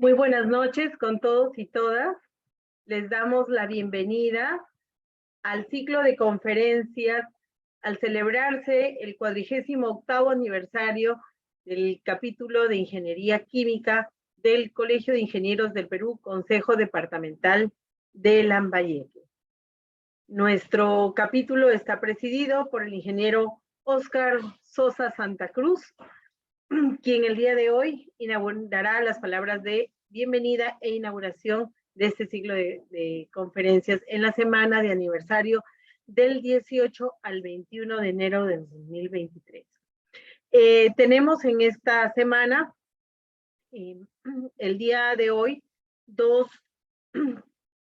Muy buenas noches con todos y todas. Les damos la bienvenida al ciclo de conferencias al celebrarse el 48º aniversario del capítulo de Ingeniería Química del Colegio de Ingenieros del Perú, Consejo Departamental de Lambayeque. Nuestro capítulo está presidido por el ingeniero Óscar Sosa Santa Cruz, quien el día de hoy inaugurará las palabras de bienvenida e inauguración de este ciclo de conferencias en la semana de aniversario del 18 al 21 de enero del 2023. Tenemos en esta semana, el día de hoy, dos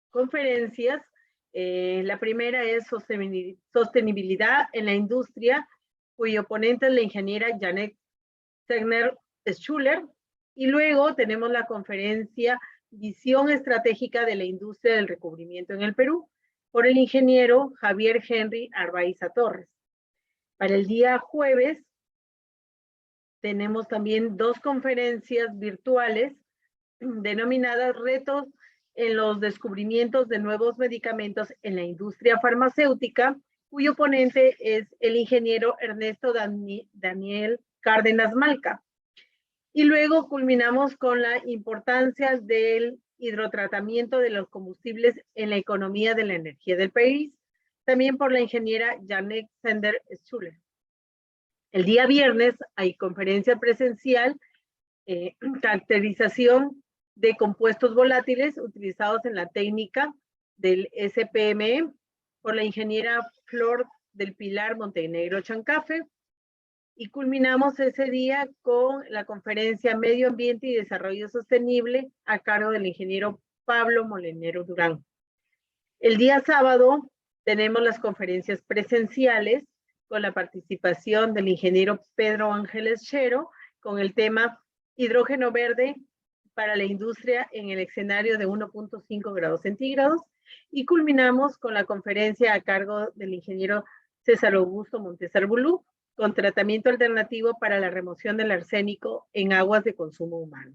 conferencias. La primera es sostenibilidad en la industria, cuyo ponente es la ingeniera Janet Segner-Schuller, y luego tenemos la conferencia Visión Estratégica de la Industria del Recubrimiento en el Perú, por el ingeniero Javier Henry Arbaiza Torres. Para el día jueves tenemos también dos conferencias virtuales denominadas Retos en los descubrimientos de nuevos medicamentos en la industria farmacéutica, cuyo ponente es el ingeniero Ernesto Daniel Cárdenas Malca. Y luego culminamos con la importancia del hidrotratamiento de los combustibles en la economía de la energía del país, también por la ingeniera Janet Sender-Schuller. El día viernes hay conferencia presencial, caracterización de compuestos volátiles utilizados en la técnica del SPME, por la ingeniera Flor del Pilar Montenegro Chancafe. Y culminamos ese día con la conferencia Medio Ambiente y Desarrollo Sostenible a cargo del ingeniero Pablo Molinero Durán. El día sábado tenemos las conferencias presenciales con la participación del ingeniero Pedro Ángeles Chero con el tema Hidrógeno Verde para la industria en el escenario de 1.5 grados centígrados, y culminamos con la conferencia a cargo del ingeniero César Augusto Montesar Bulú con tratamiento alternativo para la remoción del arsénico en aguas de consumo humano.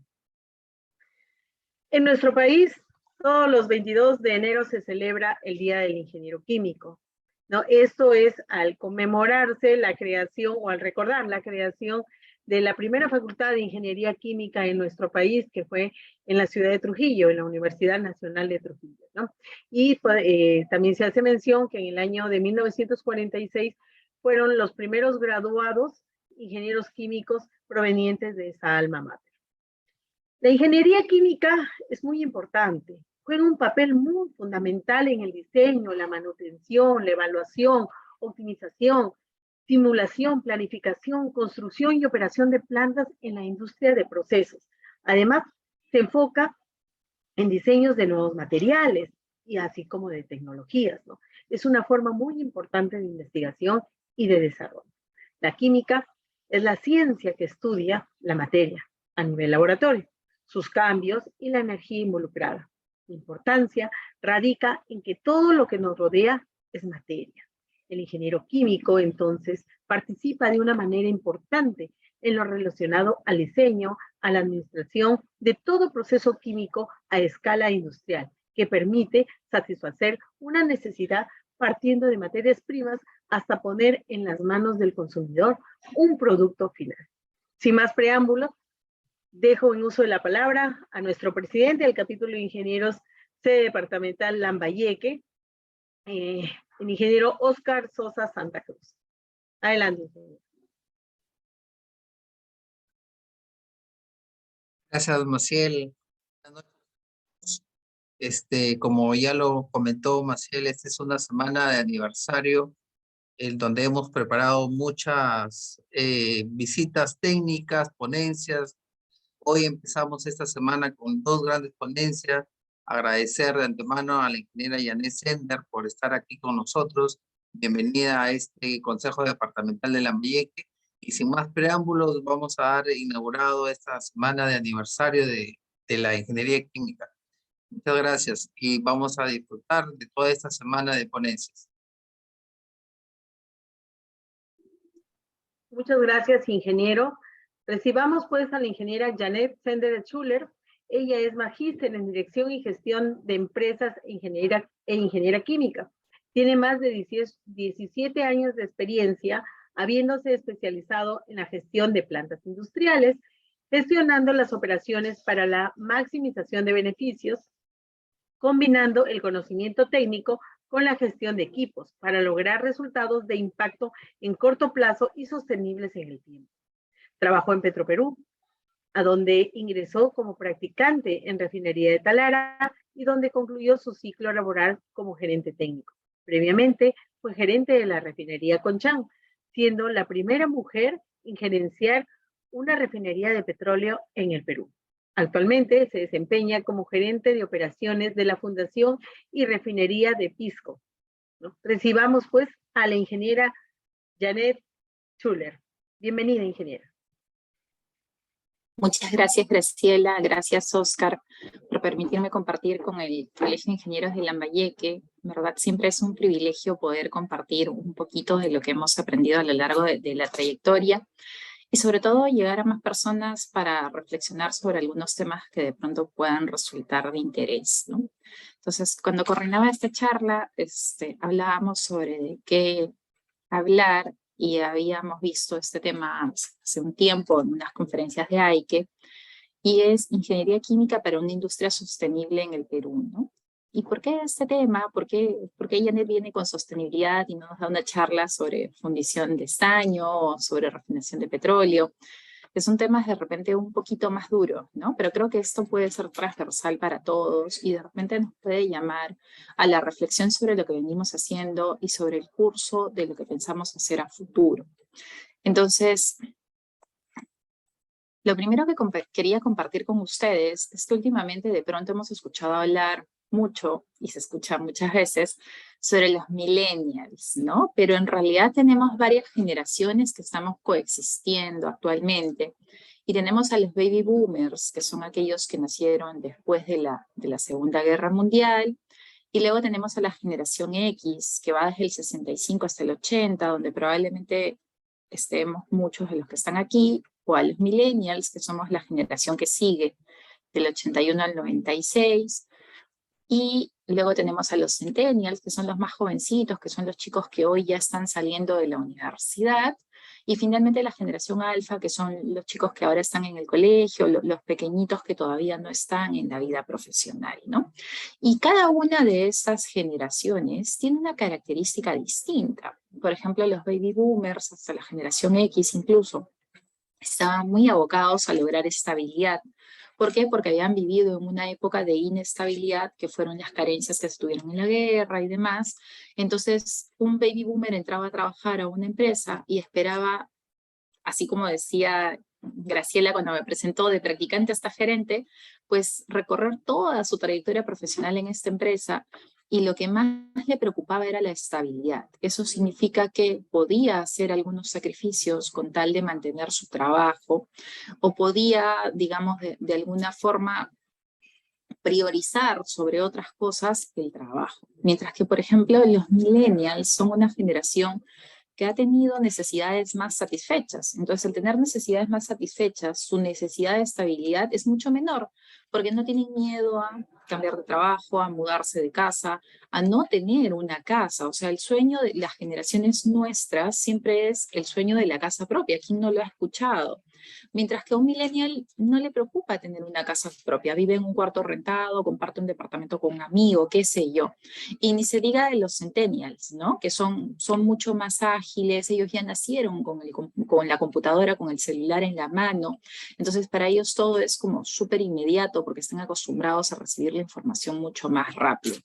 En nuestro país, todos los 22 de enero se celebra el Día del Ingeniero Químico, ¿no? Esto es al conmemorarse la creación o al recordar la creación de la primera facultad de Ingeniería Química en nuestro país, que fue en la ciudad de Trujillo, en la Universidad Nacional de Trujillo, ¿no? Y también se hace mención que en el año de 1946 fueron los primeros graduados ingenieros químicos provenientes de esa alma mater. La ingeniería química es muy importante, juega un papel muy fundamental en el diseño, la manutención, la evaluación, optimización, simulación, planificación, construcción y operación de plantas en la industria de procesos. Además, se enfoca en diseños de nuevos materiales y así como de tecnologías, ¿no? Es una forma muy importante de investigación y de desarrollo. La química es la ciencia que estudia la materia a nivel laboratorio, sus cambios y la energía involucrada. La importancia radica en que todo lo que nos rodea es materia. El ingeniero químico, entonces, participa de una manera importante en lo relacionado al diseño, a la administración de todo proceso químico a escala industrial, que permite satisfacer una necesidad partiendo de materias primas hasta poner en las manos del consumidor un producto final. Sin más preámbulos, dejo en uso de la palabra a nuestro presidente del capítulo de ingenieros sede departamental Lambayeque, el ingeniero Óscar Sosa Santa Cruz. Adelante, ingeniero. Gracias, Maciel. Como ya lo comentó Maciel, esta es una semana de aniversario en donde hemos preparado muchas visitas técnicas, ponencias. Hoy empezamos esta semana con dos grandes ponencias. Agradecer de antemano a la ingeniera Janet Sender por estar aquí con nosotros. Bienvenida a este Consejo Departamental de Lambayeque. Y sin más preámbulos, vamos a dar inaugurado esta semana de aniversario de la Ingeniería Química. Muchas gracias y vamos a disfrutar de toda esta semana de ponencias. Muchas gracias, ingeniero. Recibamos pues a la ingeniera Janet Sender-Schuller. Ella es magíster en Dirección y Gestión de Empresas e ingeniera química. Tiene más de 17 años de experiencia, habiéndose especializado en la gestión de plantas industriales, gestionando las operaciones para la maximización de beneficios, combinando el conocimiento técnico con la gestión de equipos para lograr resultados de impacto en corto plazo y sostenibles en el tiempo. Trabajó en Petroperú, a donde ingresó como practicante en refinería de Talara y donde concluyó su ciclo laboral como gerente técnico. Previamente fue gerente de la refinería Conchán, siendo la primera mujer en gerenciar una refinería de petróleo en el Perú. Actualmente se desempeña como gerente de operaciones de la Fundación y Refinería de Pisco, ¿no? Recibamos pues a la ingeniera Janet Schuller. Bienvenida, ingeniera. Muchas gracias, Graciela. Gracias, Oscar, por permitirme compartir con el Colegio de Ingenieros de Lambayeque. En verdad, siempre es un privilegio poder compartir un poquito de lo que hemos aprendido a lo largo de la trayectoria y sobre todo llegar a más personas para reflexionar sobre algunos temas que de pronto puedan resultar de interés, ¿no? Entonces, cuando coordinaba esta charla, hablábamos sobre de qué hablar y habíamos visto este tema hace un tiempo en unas conferencias de AIQE, y es Ingeniería Química para una Industria Sostenible en el Perú, ¿no? ¿Y por qué este tema? ¿Por qué Janet viene con sostenibilidad y nos da una charla sobre fundición de estaño o sobre refinación de petróleo? Que son temas de repente un poquito más duros, ¿no? Pero creo que esto puede ser transversal para todos y de repente nos puede llamar a la reflexión sobre lo que venimos haciendo y sobre el curso de lo que pensamos hacer a futuro. Entonces, lo primero que quería compartir con ustedes es que últimamente de pronto hemos escuchado hablar mucho, y se escucha muchas veces, sobre los millennials, ¿no? Pero en realidad tenemos varias generaciones que estamos coexistiendo actualmente. Y tenemos a los baby boomers, que son aquellos que nacieron después de la Segunda Guerra Mundial. Y luego tenemos a la generación X, que va desde el 65 hasta el 80, donde probablemente estemos muchos de los que están aquí, o a los millennials, que somos la generación que sigue, del 81 al 96. Y luego tenemos a los centennials, que son los más jovencitos, que son los chicos que hoy ya están saliendo de la universidad. Y finalmente la generación alfa, que son los chicos que ahora están en el colegio, los pequeñitos que todavía no están en la vida profesional, ¿no? Y cada una de estas generaciones tiene una característica distinta. Por ejemplo, los baby boomers, hasta la generación X incluso, estaban muy abocados a lograr estabilidad. ¿Por qué? Porque habían vivido en una época de inestabilidad, que fueron las carencias que estuvieron en la guerra y demás. Entonces, un baby boomer entraba a trabajar a una empresa y esperaba, así como decía Graciela cuando me presentó de practicante hasta gerente, pues recorrer toda su trayectoria profesional en esta empresa, y lo que más le preocupaba era la estabilidad. Eso significa que podía hacer algunos sacrificios con tal de mantener su trabajo, o podía, digamos, de alguna forma priorizar sobre otras cosas el trabajo. Mientras que, por ejemplo, los millennials son una generación que ha tenido necesidades más satisfechas. Entonces, al tener necesidades más satisfechas, su necesidad de estabilidad es mucho menor, porque no tienen miedo a cambiar de trabajo, a mudarse de casa, a no tener una casa. O sea, el sueño de las generaciones nuestras siempre es el sueño de la casa propia. ¿Quién no lo ha escuchado? Mientras que a un millennial no le preocupa tener una casa propia, vive en un cuarto rentado, comparte un departamento con un amigo, qué sé yo. Y ni se diga de los centennials, ¿no? Que son mucho más ágiles, ellos ya nacieron con la computadora, con el celular en la mano. Entonces, para ellos todo es como súper inmediato porque están acostumbrados a recibir la información mucho más rápido.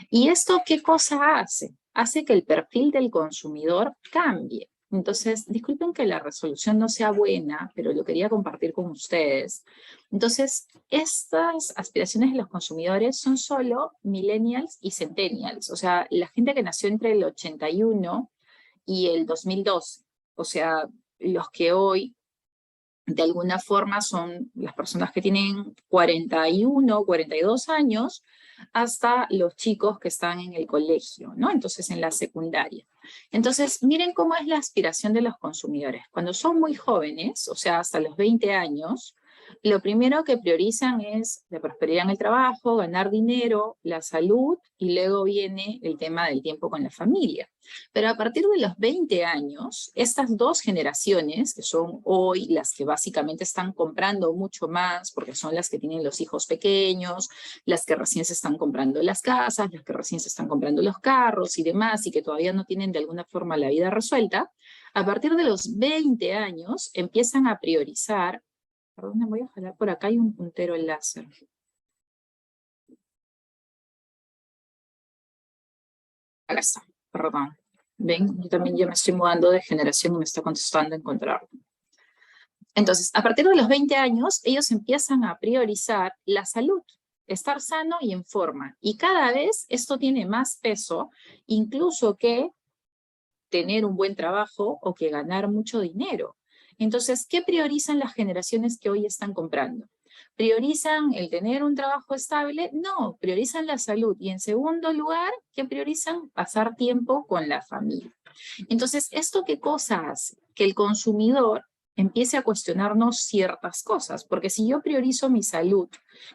¿Y esto qué cosa hace? Hace que el perfil del consumidor cambie. Entonces, disculpen que la resolución no sea buena, pero lo quería compartir con ustedes. Entonces, estas aspiraciones de los consumidores son solo millennials y centennials, o sea, la gente que nació entre el 81 y el 2012, o sea, los que hoy de alguna forma son las personas que tienen 41, 42 años, hasta los chicos que están en el colegio, ¿no? Entonces, en la secundaria. Entonces, miren cómo es la aspiración de los consumidores. Cuando son muy jóvenes, o sea, hasta los 20 años, Lo primero que priorizan es la prosperidad en el trabajo, ganar dinero, la salud, y luego viene el tema del tiempo con la familia. Pero a partir de los 20 años, estas dos generaciones, que son hoy las que básicamente están comprando mucho más, porque son las que tienen los hijos pequeños, las que recién se están comprando las casas, las que recién se están comprando los carros y demás, y que todavía no tienen de alguna forma la vida resuelta, a partir de los 20 años empiezan a priorizar. Perdón, me voy a jalar por acá, hay un puntero láser. Acá está, perdón. Ven, yo también ya me estoy mudando de generación y me está contestando encontrarlo. Entonces, a partir de los 20 años, ellos empiezan a priorizar la salud, estar sano y en forma. Y cada vez esto tiene más peso, incluso que tener un buen trabajo o que ganar mucho dinero. Entonces, ¿qué priorizan las generaciones que hoy están comprando? ¿Priorizan el tener un trabajo estable? No, priorizan la salud. Y en segundo lugar, ¿qué priorizan? Pasar tiempo con la familia. Entonces, ¿esto qué cosa hace? Que el consumidor empiece a cuestionarnos ciertas cosas, porque si yo priorizo mi salud,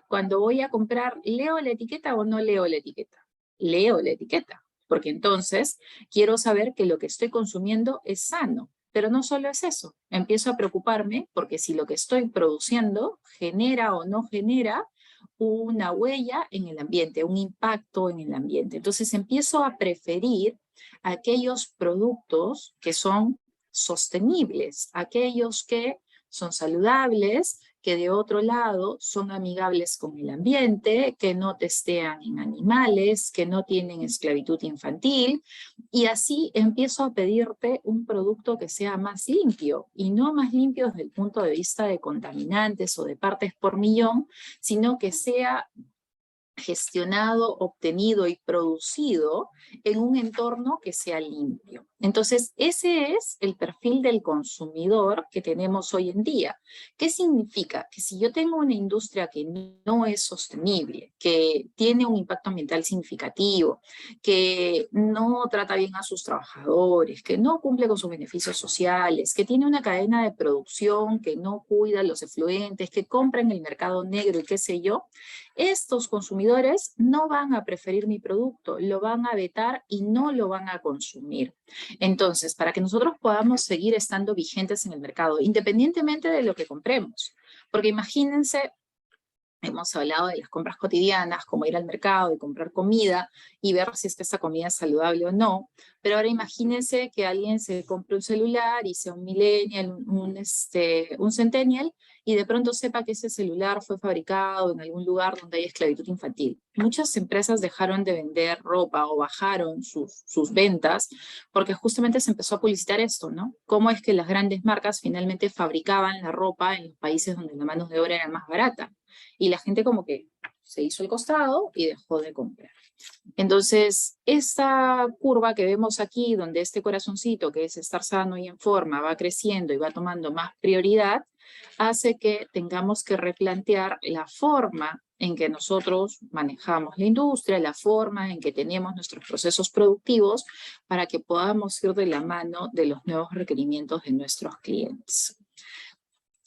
cuando voy a comprar, ¿leo la etiqueta o no leo la etiqueta? Leo la etiqueta, porque entonces quiero saber que lo que estoy consumiendo es sano. Pero no solo es eso, empiezo a preocuparme porque si lo que estoy produciendo genera o no genera una huella en el ambiente, un impacto en el ambiente. Entonces empiezo a preferir aquellos productos que son sostenibles, aquellos que son saludables, que de otro lado son amigables con el ambiente, que no testean en animales, que no tienen esclavitud infantil, y así empiezo a pedirte un producto que sea más limpio, y no más limpio desde el punto de vista de contaminantes o de partes por millón, sino que sea gestionado, obtenido y producido en un entorno que sea limpio. Entonces, ese es el perfil del consumidor que tenemos hoy en día. ¿Qué significa? Que si yo tengo una industria que no es sostenible, que tiene un impacto ambiental significativo, que no trata bien a sus trabajadores, que no cumple con sus beneficios sociales, que tiene una cadena de producción que no cuida los efluentes, que compra en el mercado negro y qué sé yo, estos consumidores no van a preferir mi producto, lo van a vetar y no lo van a consumir. Entonces, para que nosotros podamos seguir estando vigentes en el mercado, independientemente de lo que compremos, porque imagínense, hemos hablado de las compras cotidianas, como ir al mercado y comprar comida y ver si es que esa comida es saludable o no. Pero ahora imagínense que alguien se compre un celular y sea un millennial, un centennial, y de pronto sepa que ese celular fue fabricado en algún lugar donde hay esclavitud infantil. Muchas empresas dejaron de vender ropa o bajaron sus ventas porque justamente se empezó a publicitar esto, ¿no? Cómo es que las grandes marcas finalmente fabricaban la ropa en los países donde la mano de obra era más barata. Y la gente como que se hizo el costado y dejó de comprar. Entonces, esta curva que vemos aquí, donde este corazoncito, que es estar sano y en forma, va creciendo y va tomando más prioridad, hace que tengamos que replantear la forma en que nosotros manejamos la industria, la forma en que tenemos nuestros procesos productivos para que podamos ir de la mano de los nuevos requerimientos de nuestros clientes.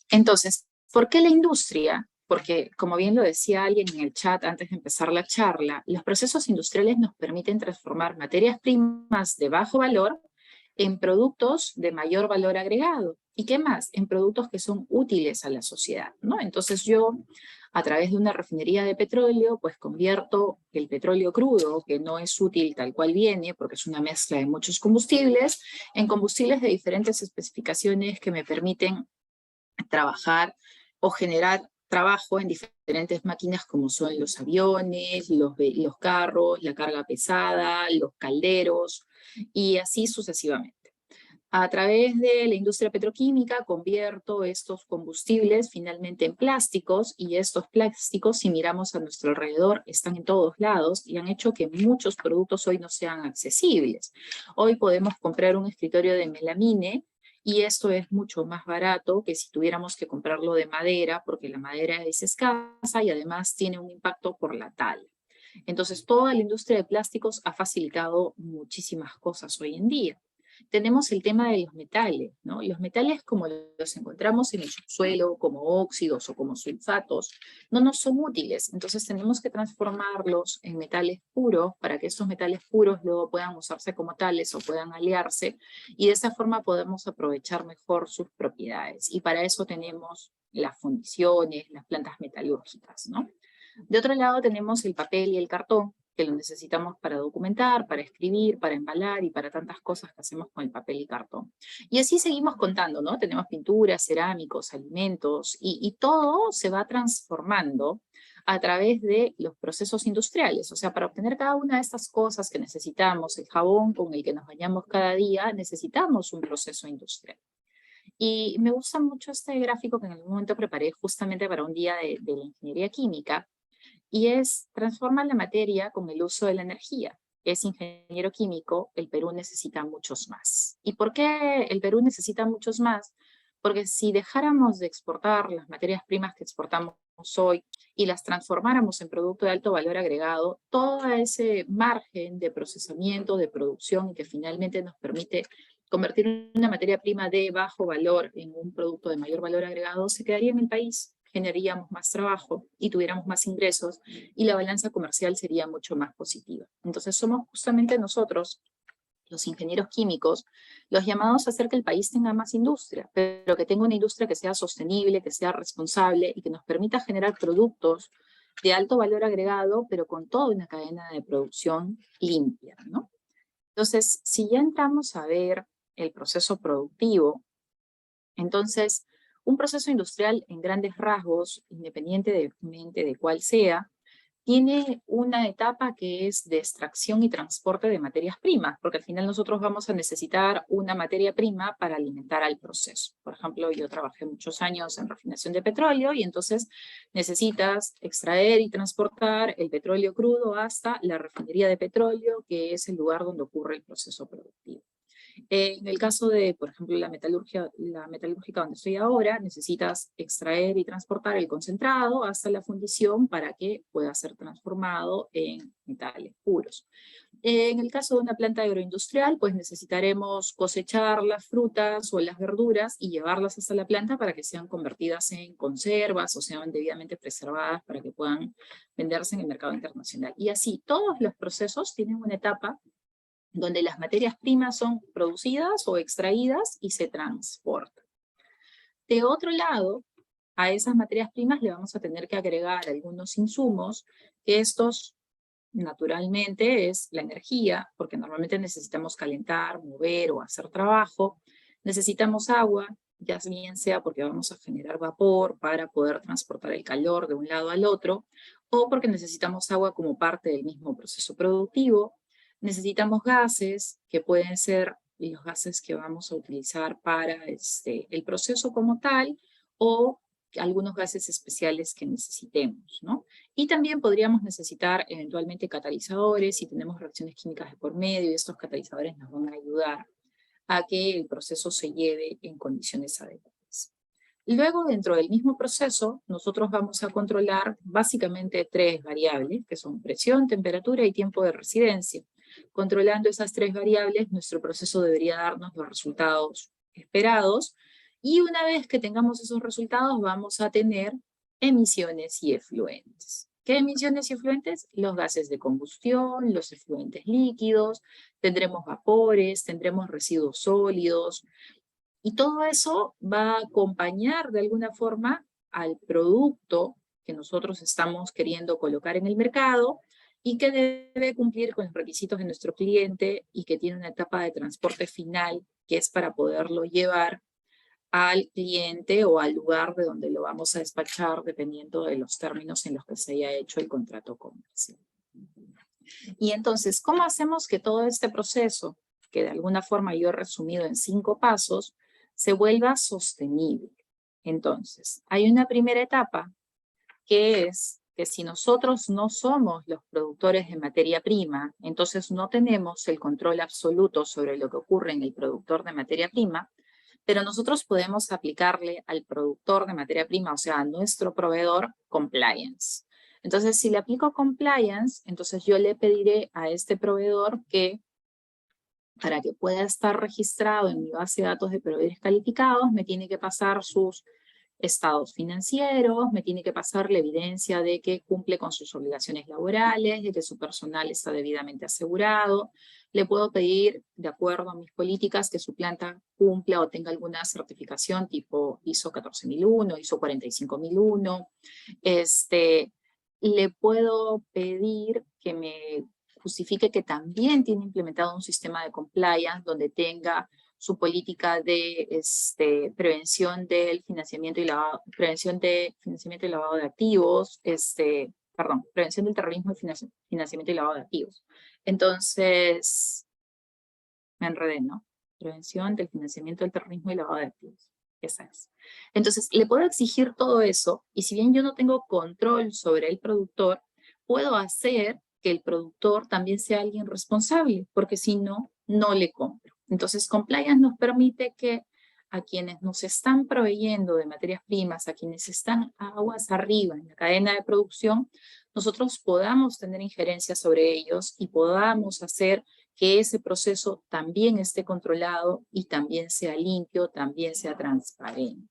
Entonces, ¿por qué la industria? Porque, como bien lo decía alguien en el chat antes de empezar la charla, los procesos industriales nos permiten transformar materias primas de bajo valor en productos de mayor valor agregado. ¿Y qué más? En productos que son útiles a la sociedad, ¿no? Entonces yo, a través de una refinería de petróleo, pues convierto el petróleo crudo, que no es útil tal cual viene, porque es una mezcla de muchos combustibles, en combustibles de diferentes especificaciones que me permiten trabajar o generar trabajo en diferentes máquinas como son los aviones, los carros, la carga pesada, los calderos y así sucesivamente. A través de la industria petroquímica convierto estos combustibles finalmente en plásticos y estos plásticos, si miramos a nuestro alrededor, están en todos lados y han hecho que muchos productos hoy no sean accesibles. Hoy podemos comprar un escritorio de melamine y esto es mucho más barato que si tuviéramos que comprarlo de madera, porque la madera es escasa y además tiene un impacto por la tala. Entonces, toda la industria de plásticos ha facilitado muchísimas cosas hoy en día. tenemos el tema de los metales, ¿no? Los metales, como los encontramos en el subsuelo, como óxidos o como sulfatos, no nos son útiles. Entonces tenemos que transformarlos en metales puros para que estos metales puros luego puedan usarse como tales o puedan aliarse, y de esa forma podemos aprovechar mejor sus propiedades. Y para eso tenemos las fundiciones, las plantas metalúrgicas, ¿no? De otro lado tenemos el papel y el cartón, que lo necesitamos para documentar, para escribir, para embalar y para tantas cosas que hacemos con el papel y cartón. Y así seguimos contando, ¿no? Tenemos pinturas, cerámicos, alimentos, y todo se va transformando a través de los procesos industriales. O sea, para obtener cada una de estas cosas que necesitamos, el jabón con el que nos bañamos cada día, necesitamos un proceso industrial. Y me gusta mucho este gráfico que en algún momento preparé justamente para un día de la ingeniería química, y es transformar la materia con el uso de la energía. Es ingeniero químico, el Perú necesita muchos más. ¿Y por qué el Perú necesita muchos más? Porque si dejáramos de exportar las materias primas que exportamos hoy y las transformáramos en producto de alto valor agregado, todo ese margen de procesamiento, de producción, y que finalmente nos permite convertir una materia prima de bajo valor en un producto de mayor valor agregado, se quedaría en el país. Generaríamos más trabajo y tuviéramos más ingresos, y la balanza comercial sería mucho más positiva. Entonces somos justamente nosotros, los ingenieros químicos, los llamados a hacer que el país tenga más industria, pero que tenga una industria que sea sostenible, que sea responsable y que nos permita generar productos de alto valor agregado, pero con toda una cadena de producción limpia, ¿no? Entonces, si ya entramos a ver el proceso productivo, entonces, un proceso industrial en grandes rasgos, independientemente de cuál sea, tiene una etapa que es de extracción y transporte de materias primas, porque al final nosotros vamos a necesitar una materia prima para alimentar al proceso. Por ejemplo, yo trabajé muchos años en refinación de petróleo, y entonces necesitas extraer y transportar el petróleo crudo hasta la refinería de petróleo, que es el lugar donde ocurre el proceso productivo. En el caso de, por ejemplo, la metalúrgica donde estoy ahora, necesitas extraer y transportar el concentrado hasta la fundición para que pueda ser transformado en metales puros. En el caso de una planta agroindustrial, pues necesitaremos cosechar las frutas o las verduras y llevarlas hasta la planta para que sean convertidas en conservas o sean debidamente preservadas para que puedan venderse en el mercado internacional. Y así, todos los procesos tienen una etapa donde las materias primas son producidas o extraídas y se transportan. De otro lado, a esas materias primas le vamos a tener que agregar algunos insumos, que estos naturalmente es la energía, porque normalmente necesitamos calentar, mover o hacer trabajo. Necesitamos agua, ya bien sea porque vamos a generar vapor para poder transportar el calor de un lado al otro, o porque necesitamos agua como parte del mismo proceso productivo. Necesitamos gases, que pueden ser los gases que vamos a utilizar para el proceso como tal, o algunos gases especiales que necesitemos, ¿no? Y también podríamos necesitar eventualmente catalizadores si tenemos reacciones químicas de por medio, y estos catalizadores nos van a ayudar a que el proceso se lleve en condiciones adecuadas. Luego, dentro del mismo proceso, nosotros vamos a controlar básicamente 3 variables, que son presión, temperatura y tiempo de residencia. Controlando esas 3 variables, nuestro proceso debería darnos los resultados esperados, y una vez que tengamos esos resultados, vamos a tener emisiones y efluentes. ¿Qué emisiones y efluentes? Los gases de combustión, los efluentes líquidos, tendremos vapores, tendremos residuos sólidos, y todo eso va a acompañar de alguna forma al producto que nosotros estamos queriendo colocar en el mercado, y que debe cumplir con los requisitos de nuestro cliente, y que tiene una etapa de transporte final que es para poderlo llevar al cliente o al lugar de donde lo vamos a despachar, dependiendo de los términos en los que se haya hecho el contrato comercial. Y entonces, ¿cómo hacemos que todo este proceso, que de alguna forma yo he resumido en 5 pasos, se vuelva sostenible? Entonces, hay una primera etapa, que es que si nosotros no somos los productores de materia prima, entonces no tenemos el control absoluto sobre lo que ocurre en el productor de materia prima, pero nosotros podemos aplicarle al productor de materia prima, o sea, a nuestro proveedor, compliance. Entonces, si le aplico compliance, entonces yo le pediré a este proveedor que para que pueda estar registrado en mi base de datos de proveedores calificados, me tiene que pasar sus estados financieros, me tiene que pasar la evidencia de que cumple con sus obligaciones laborales, de que su personal está debidamente asegurado. Le puedo pedir, de acuerdo a mis políticas, que su planta cumpla o tenga alguna certificación tipo ISO 14001, ISO 45001. Le puedo pedir que me justifique que también tiene implementado un sistema de compliance donde tenga su política de prevención del financiamiento y lavado, prevención y lavado de activos, prevención del terrorismo y financiamiento y lavado de activos. Entonces, me enredé, ¿no? Prevención del financiamiento del terrorismo y lavado de activos. Esa es. Entonces, le puedo exigir todo eso, y si bien yo no tengo control sobre el productor, puedo hacer que el productor también sea alguien responsable, porque si no, no le compro. Entonces, compliance nos permite que a quienes nos están proveyendo de materias primas, a quienes están aguas arriba en la cadena de producción, nosotros podamos tener injerencia sobre ellos y podamos hacer que ese proceso también esté controlado y también sea limpio, también sea transparente.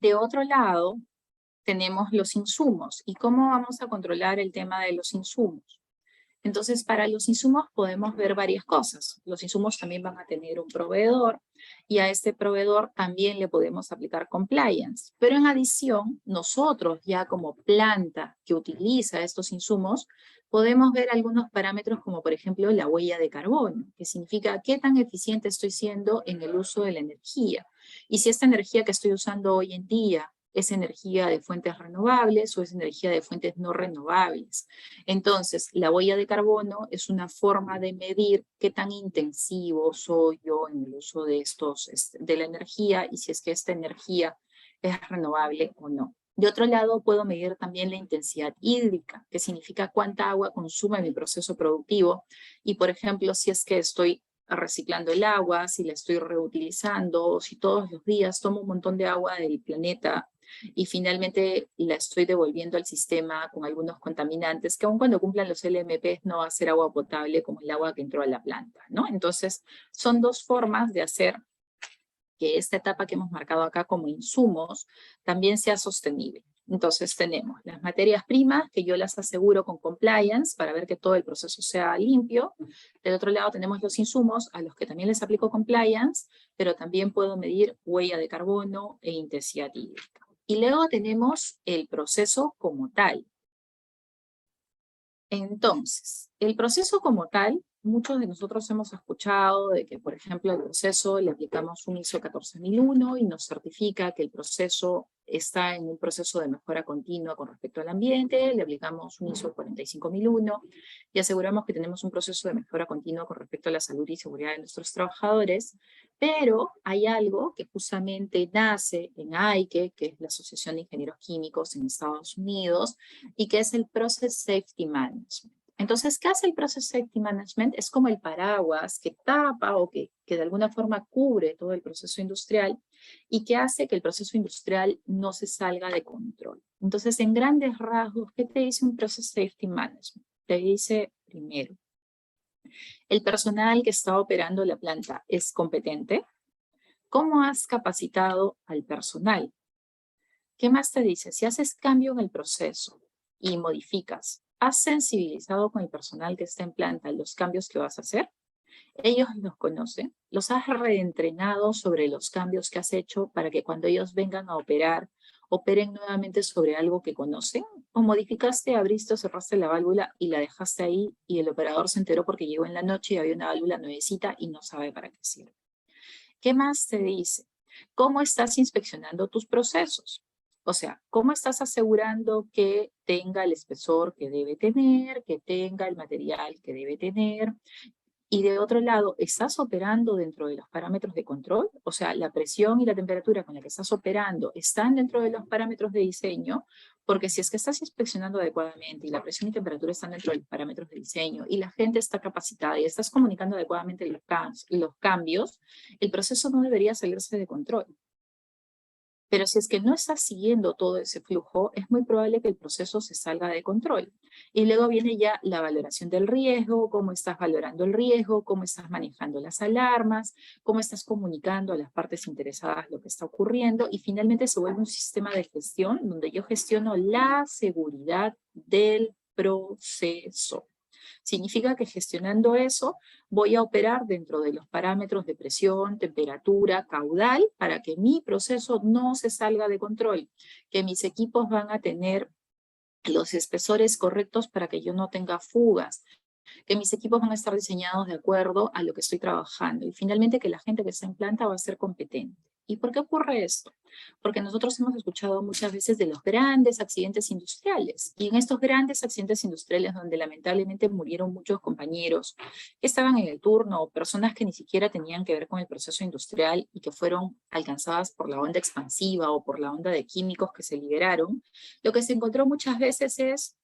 De otro lado, tenemos los insumos. ¿Y cómo vamos a controlar el tema de los insumos? Entonces, para los insumos podemos ver varias cosas. Los insumos también van a tener un proveedor y a este proveedor también le podemos aplicar compliance. Pero en adición, nosotros ya como planta que utiliza estos insumos, podemos ver algunos parámetros como por ejemplo la huella de carbono, que significa qué tan eficiente estoy siendo en el uso de la energía. Y si esta energía que estoy usando hoy en día es energía de fuentes renovables o es energía de fuentes no renovables. Entonces, la huella de carbono es una forma de medir qué tan intensivo soy yo en el uso de de la energía y si es que esta energía es renovable o no. De otro lado, puedo medir también la intensidad hídrica, que significa cuánta agua consume mi proceso productivo. Y, por ejemplo, si es que estoy reciclando el agua, si la estoy reutilizando, o si todos los días tomo un montón de agua del planeta y finalmente la estoy devolviendo al sistema con algunos contaminantes que aun cuando cumplan los LMPs no va a ser agua potable como el agua que entró a la planta, ¿no? Entonces, son dos formas de hacer que esta etapa que hemos marcado acá como insumos también sea sostenible. Entonces tenemos las materias primas que yo las aseguro con compliance para ver que todo el proceso sea limpio. Del otro lado tenemos los insumos a los que también les aplico compliance, pero también puedo medir huella de carbono e intensidad hídrica. Y luego tenemos el proceso como tal. Entonces, el proceso como tal, muchos de nosotros hemos escuchado de que, por ejemplo, al proceso le aplicamos un ISO 14001 y nos certifica que el proceso está en un proceso de mejora continua con respecto al ambiente, le aplicamos un ISO 45001 y aseguramos que tenemos un proceso de mejora continua con respecto a la salud y seguridad de nuestros trabajadores, pero hay algo que justamente nace en AIQE, que es la Asociación de Ingenieros Químicos en Estados Unidos, y que es el Process Safety Management. Entonces, ¿qué hace el Process Safety Management? Es como el paraguas que tapa o que de alguna forma cubre todo el proceso industrial y que hace que el proceso industrial no se salga de control. Entonces, en grandes rasgos, ¿qué te dice un Process Safety Management? Te dice, primero, ¿el personal que está operando la planta es competente? ¿Cómo has capacitado al personal? ¿Qué más te dice? Si haces cambio en el proceso y modificas, ¿has sensibilizado con el personal que está en planta los cambios que vas a hacer? Ellos los conocen, los has reentrenado sobre los cambios que has hecho para que cuando ellos vengan a operar, operen nuevamente sobre algo que conocen, o modificaste, abriste o cerraste la válvula y la dejaste ahí y el operador se enteró porque llegó en la noche y había una válvula nuevecita y no sabe para qué sirve. ¿Qué más te dice? ¿Cómo estás inspeccionando tus procesos? O sea, ¿cómo estás asegurando que tenga el espesor que debe tener, que tenga el material que debe tener? Y de otro lado, ¿estás operando dentro de los parámetros de control? O sea, la presión y la temperatura con la que estás operando están dentro de los parámetros de diseño, porque si es que estás inspeccionando adecuadamente y la presión y temperatura están dentro de los parámetros de diseño y la gente está capacitada y estás comunicando adecuadamente los cambios, el proceso no debería salirse de control. Pero si es que no estás siguiendo todo ese flujo, es muy probable que el proceso se salga de control. Y luego viene ya la valoración del riesgo, cómo estás valorando el riesgo, cómo estás manejando las alarmas, cómo estás comunicando a las partes interesadas lo que está ocurriendo, y finalmente se vuelve un sistema de gestión donde yo gestiono la seguridad del proceso. Significa que gestionando eso voy a operar dentro de los parámetros de presión, temperatura, caudal, para que mi proceso no se salga de control, que mis equipos van a tener los espesores correctos para que yo no tenga fugas, que mis equipos van a estar diseñados de acuerdo a lo que estoy trabajando, y finalmente que la gente que está en planta va a ser competente. ¿Y por qué ocurre esto? Porque nosotros hemos escuchado muchas veces de los grandes accidentes industriales, y en estos grandes accidentes industriales donde lamentablemente murieron muchos compañeros que estaban en el turno, o personas que ni siquiera tenían que ver con el proceso industrial y que fueron alcanzadas por la onda expansiva o por la onda de químicos que se liberaron, lo que se encontró muchas veces es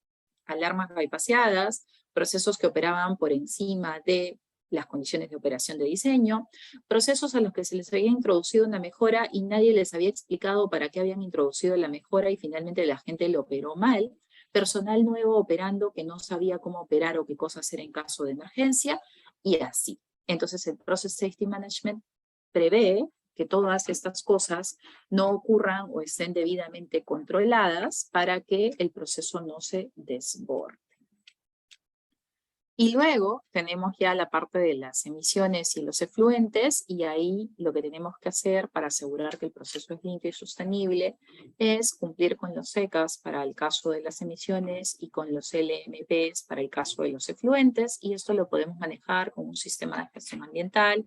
alarmas bypaseadas, procesos que operaban por encima de las condiciones de operación de diseño, procesos a los que se les había introducido una mejora y nadie les había explicado para qué habían introducido la mejora y finalmente la gente lo operó mal, personal nuevo operando que no sabía cómo operar o qué cosa hacer en caso de emergencia, y así. Entonces el Process Safety Management prevé que todas estas cosas no ocurran o estén debidamente controladas para que el proceso no se desborde. Y luego tenemos ya la parte de las emisiones y los efluentes, y ahí lo que tenemos que hacer para asegurar que el proceso es limpio y sostenible es cumplir con los SECAs para el caso de las emisiones y con los LMPs para el caso de los efluentes, y esto lo podemos manejar con un sistema de gestión ambiental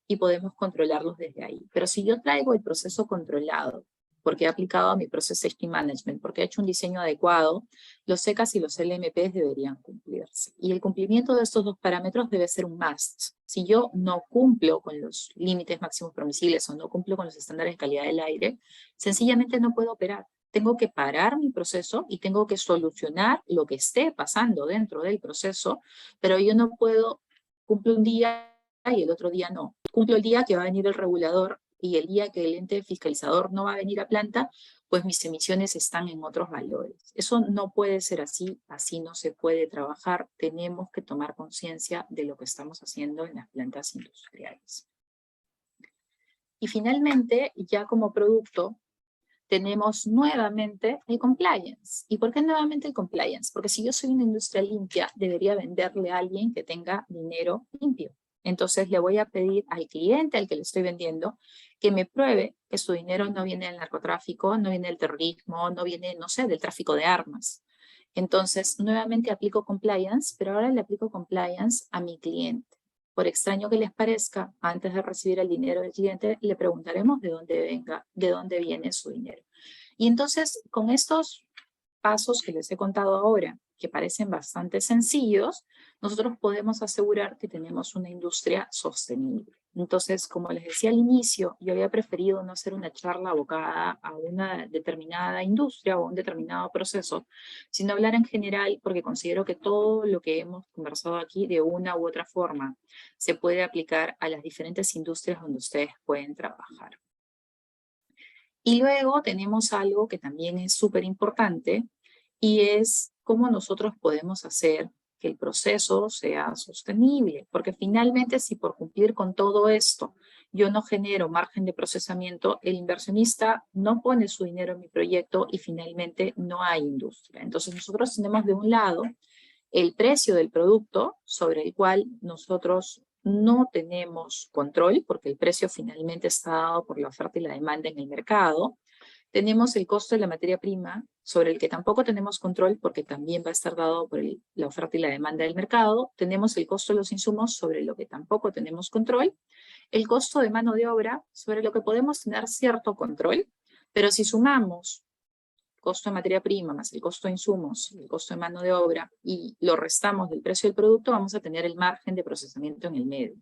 y podemos controlarlos desde ahí. Pero si yo traigo el proceso controlado, porque he aplicado a mi Process Safety Management, porque he hecho un diseño adecuado, los SECAs y los LMPs deberían cumplirse. Y el cumplimiento de estos dos parámetros debe ser un must. Si yo no cumplo con los límites máximos permisibles o no cumplo con los estándares de calidad del aire, sencillamente no puedo operar. Tengo que parar mi proceso y tengo que solucionar lo que esté pasando dentro del proceso, pero yo no puedo cumplir un día y el otro día no. Cumplo el día que va a venir el regulador y el día que el ente fiscalizador no va a venir a planta, pues mis emisiones están en otros valores. Eso no puede ser así, así no se puede trabajar. Tenemos que tomar conciencia de lo que estamos haciendo en las plantas industriales. Y finalmente, ya como producto, tenemos nuevamente el compliance. ¿Y por qué nuevamente el compliance? Porque si yo soy una industria limpia, debería venderle a alguien que tenga dinero limpio. Entonces le voy a pedir al cliente al que le estoy vendiendo que me pruebe que su dinero no viene del narcotráfico, no viene del terrorismo, no viene, no sé, del tráfico de armas. Entonces, nuevamente aplico compliance, pero ahora le aplico compliance a mi cliente. Por extraño que les parezca, antes de recibir el dinero del cliente, le preguntaremos de dónde viene su dinero. Y entonces, con estos pasos que les he contado ahora, que parecen bastante sencillos, nosotros podemos asegurar que tenemos una industria sostenible. Entonces, como les decía al inicio, yo había preferido no hacer una charla abocada a una determinada industria o un determinado proceso, sino hablar en general, porque considero que todo lo que hemos conversado aquí de una u otra forma se puede aplicar a las diferentes industrias donde ustedes pueden trabajar. Y luego tenemos algo que también es súper importante, y es cómo nosotros podemos hacer que el proceso sea sostenible, porque finalmente si por cumplir con todo esto yo no genero margen de procesamiento, el inversionista no pone su dinero en mi proyecto y finalmente no hay industria. Entonces nosotros tenemos de un lado el precio del producto sobre el cual nosotros no tenemos control, porque el precio finalmente está dado por la oferta y la demanda en el mercado. Tenemos el costo de la materia prima, sobre el que tampoco tenemos control, porque también va a estar dado por la oferta y la demanda del mercado. Tenemos el costo de los insumos, sobre lo que tampoco tenemos control. El costo de mano de obra, sobre lo que podemos tener cierto control, pero si sumamos costo de materia prima más el costo de insumos, el costo de mano de obra, y lo restamos del precio del producto, vamos a tener el margen de procesamiento en el medio.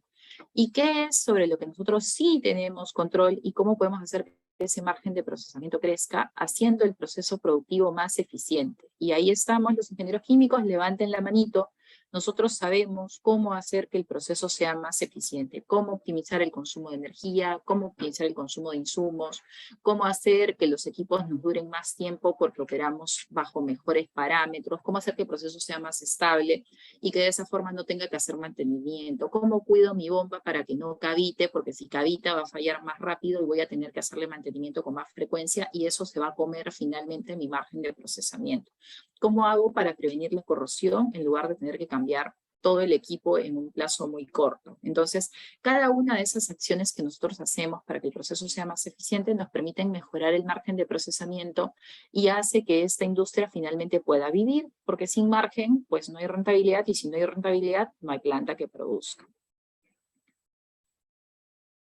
¿Y qué es sobre lo que nosotros sí tenemos control y cómo podemos hacer que ese margen de procesamiento crezca haciendo el proceso productivo más eficiente? Y ahí estamos los ingenieros químicos, levanten la manito. Nosotros sabemos cómo hacer que el proceso sea más eficiente, cómo optimizar el consumo de energía, cómo optimizar el consumo de insumos, cómo hacer que los equipos nos duren más tiempo porque operamos bajo mejores parámetros, cómo hacer que el proceso sea más estable y que de esa forma no tenga que hacer mantenimiento, cómo cuido mi bomba para que no cavite, porque si cavita va a fallar más rápido y voy a tener que hacerle mantenimiento con más frecuencia y eso se va a comer finalmente mi margen de procesamiento. ¿Cómo hago para prevenir la corrosión en lugar de tener que cambiar todo el equipo en un plazo muy corto? Entonces, cada una de esas acciones que nosotros hacemos para que el proceso sea más eficiente nos permiten mejorar el margen de procesamiento y hace que esta industria finalmente pueda vivir, porque sin margen, pues no hay rentabilidad y si no hay rentabilidad, no hay planta que produzca.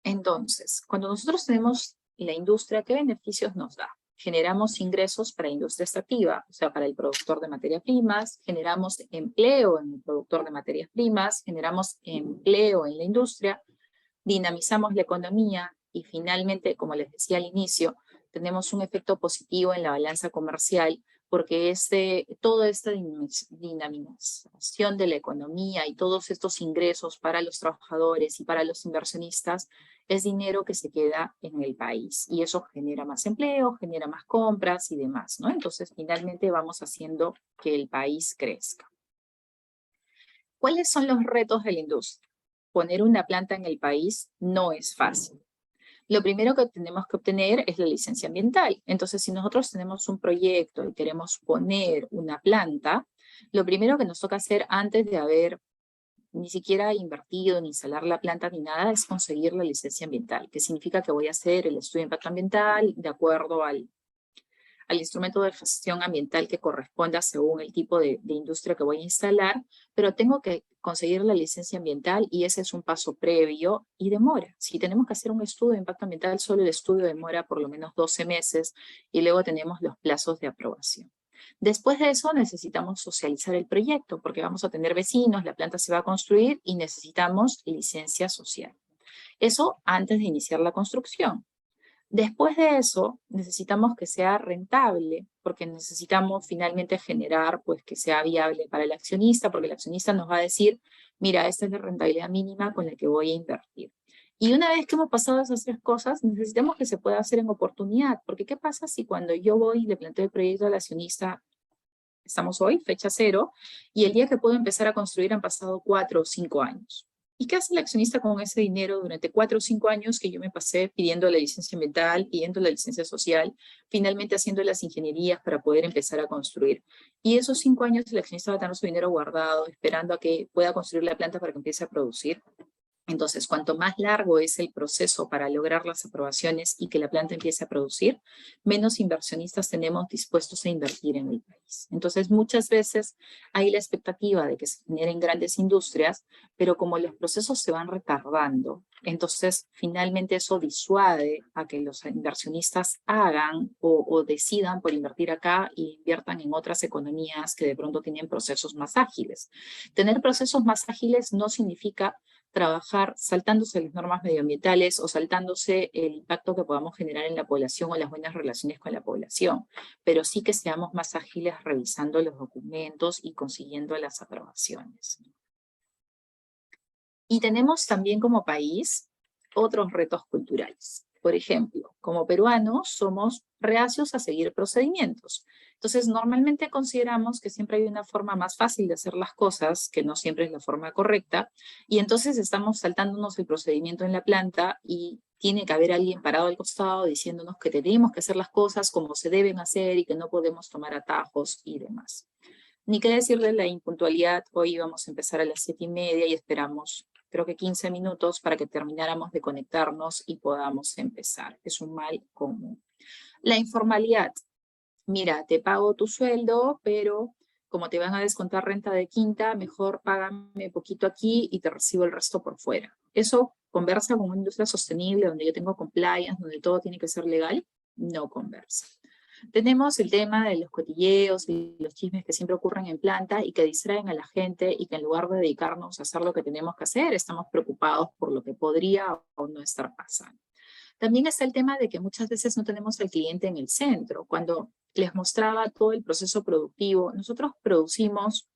Entonces, cuando nosotros tenemos la industria, ¿qué beneficios nos da? Generamos ingresos para la industria extractiva, o sea, para el productor de materias primas, generamos empleo en el productor de materias primas, generamos empleo en la industria, dinamizamos la economía y finalmente, como les decía al inicio, tenemos un efecto positivo en la balanza comercial porque toda esta dinamización de la economía y todos estos ingresos para los trabajadores y para los inversionistas es dinero que se queda en el país y eso genera más empleo, genera más compras y demás, ¿no? Entonces, finalmente vamos haciendo que el país crezca. ¿Cuáles son los retos de la industria? Poner una planta en el país no es fácil. Lo primero que tenemos que obtener es la licencia ambiental. Entonces, si nosotros tenemos un proyecto y queremos poner una planta, lo primero que nos toca hacer antes de haber ni siquiera invertido, ni instalar la planta, ni nada, es conseguir la licencia ambiental, que significa que voy a hacer el estudio de impacto ambiental de acuerdo al instrumento de gestión ambiental que corresponda según el tipo de industria que voy a instalar, pero tengo que conseguir la licencia ambiental y ese es un paso previo y demora. Si tenemos que hacer un estudio de impacto ambiental, solo el estudio demora por lo menos 12 meses y luego tenemos los plazos de aprobación. Después de eso necesitamos socializar el proyecto porque vamos a tener vecinos, la planta se va a construir y necesitamos licencia social. Eso antes de iniciar la construcción. Después de eso, necesitamos que sea rentable, porque necesitamos finalmente generar pues, que sea viable para el accionista, porque el accionista nos va a decir, mira, esta es la rentabilidad mínima con la que voy a invertir. Y una vez que hemos pasado esas tres cosas, necesitamos que se pueda hacer en oportunidad, porque ¿qué pasa si cuando yo voy y le planteo el proyecto al accionista, estamos hoy, fecha cero, y el día que puedo empezar a construir han pasado 4 o 5 años? ¿Y qué hace el accionista con ese dinero durante 4 o 5 años que yo me pasé pidiendo la licencia ambiental, pidiendo la licencia social, finalmente haciendo las ingenierías para poder empezar a construir? Y esos 5 años el accionista va a tener su dinero guardado, esperando a que pueda construir la planta para que empiece a producir. Entonces, cuanto más largo es el proceso para lograr las aprobaciones y que la planta empiece a producir, menos inversionistas tenemos dispuestos a invertir en el país. Entonces, muchas veces hay la expectativa de que se generen grandes industrias, pero como los procesos se van retardando, entonces finalmente eso disuade a que los inversionistas hagan o decidan por invertir acá y inviertan en otras economías que de pronto tienen procesos más ágiles. Tener procesos más ágiles no significa trabajar saltándose las normas medioambientales o saltándose el impacto que podamos generar en la población o las buenas relaciones con la población, pero sí que seamos más ágiles revisando los documentos y consiguiendo las aprobaciones. Y tenemos también como país otros retos culturales. Por ejemplo, como peruanos somos reacios a seguir procedimientos. Entonces, normalmente consideramos que siempre hay una forma más fácil de hacer las cosas, que no siempre es la forma correcta, y entonces estamos saltándonos el procedimiento en la planta y tiene que haber alguien parado al costado diciéndonos que tenemos que hacer las cosas como se deben hacer y que no podemos tomar atajos y demás. Ni qué decir de la impuntualidad. Hoy vamos a empezar a las 7:30 y esperamos, creo que 15 minutos para que termináramos de conectarnos y podamos empezar. Es un mal común. La informalidad. Mira, te pago tu sueldo, pero como te van a descontar renta de quinta, mejor págame poquito aquí y te recibo el resto por fuera. ¿Eso conversa con una industria sostenible donde yo tengo compliance, donde todo tiene que ser legal? No conversa. Tenemos el tema de los cotilleos y los chismes que siempre ocurren en planta y que distraen a la gente y que en lugar de dedicarnos a hacer lo que tenemos que hacer, estamos preocupados por lo que podría o no estar pasando. También está el tema de que muchas veces no tenemos al cliente en el centro. Cuando les mostraba todo el proceso productivo, nosotros producimos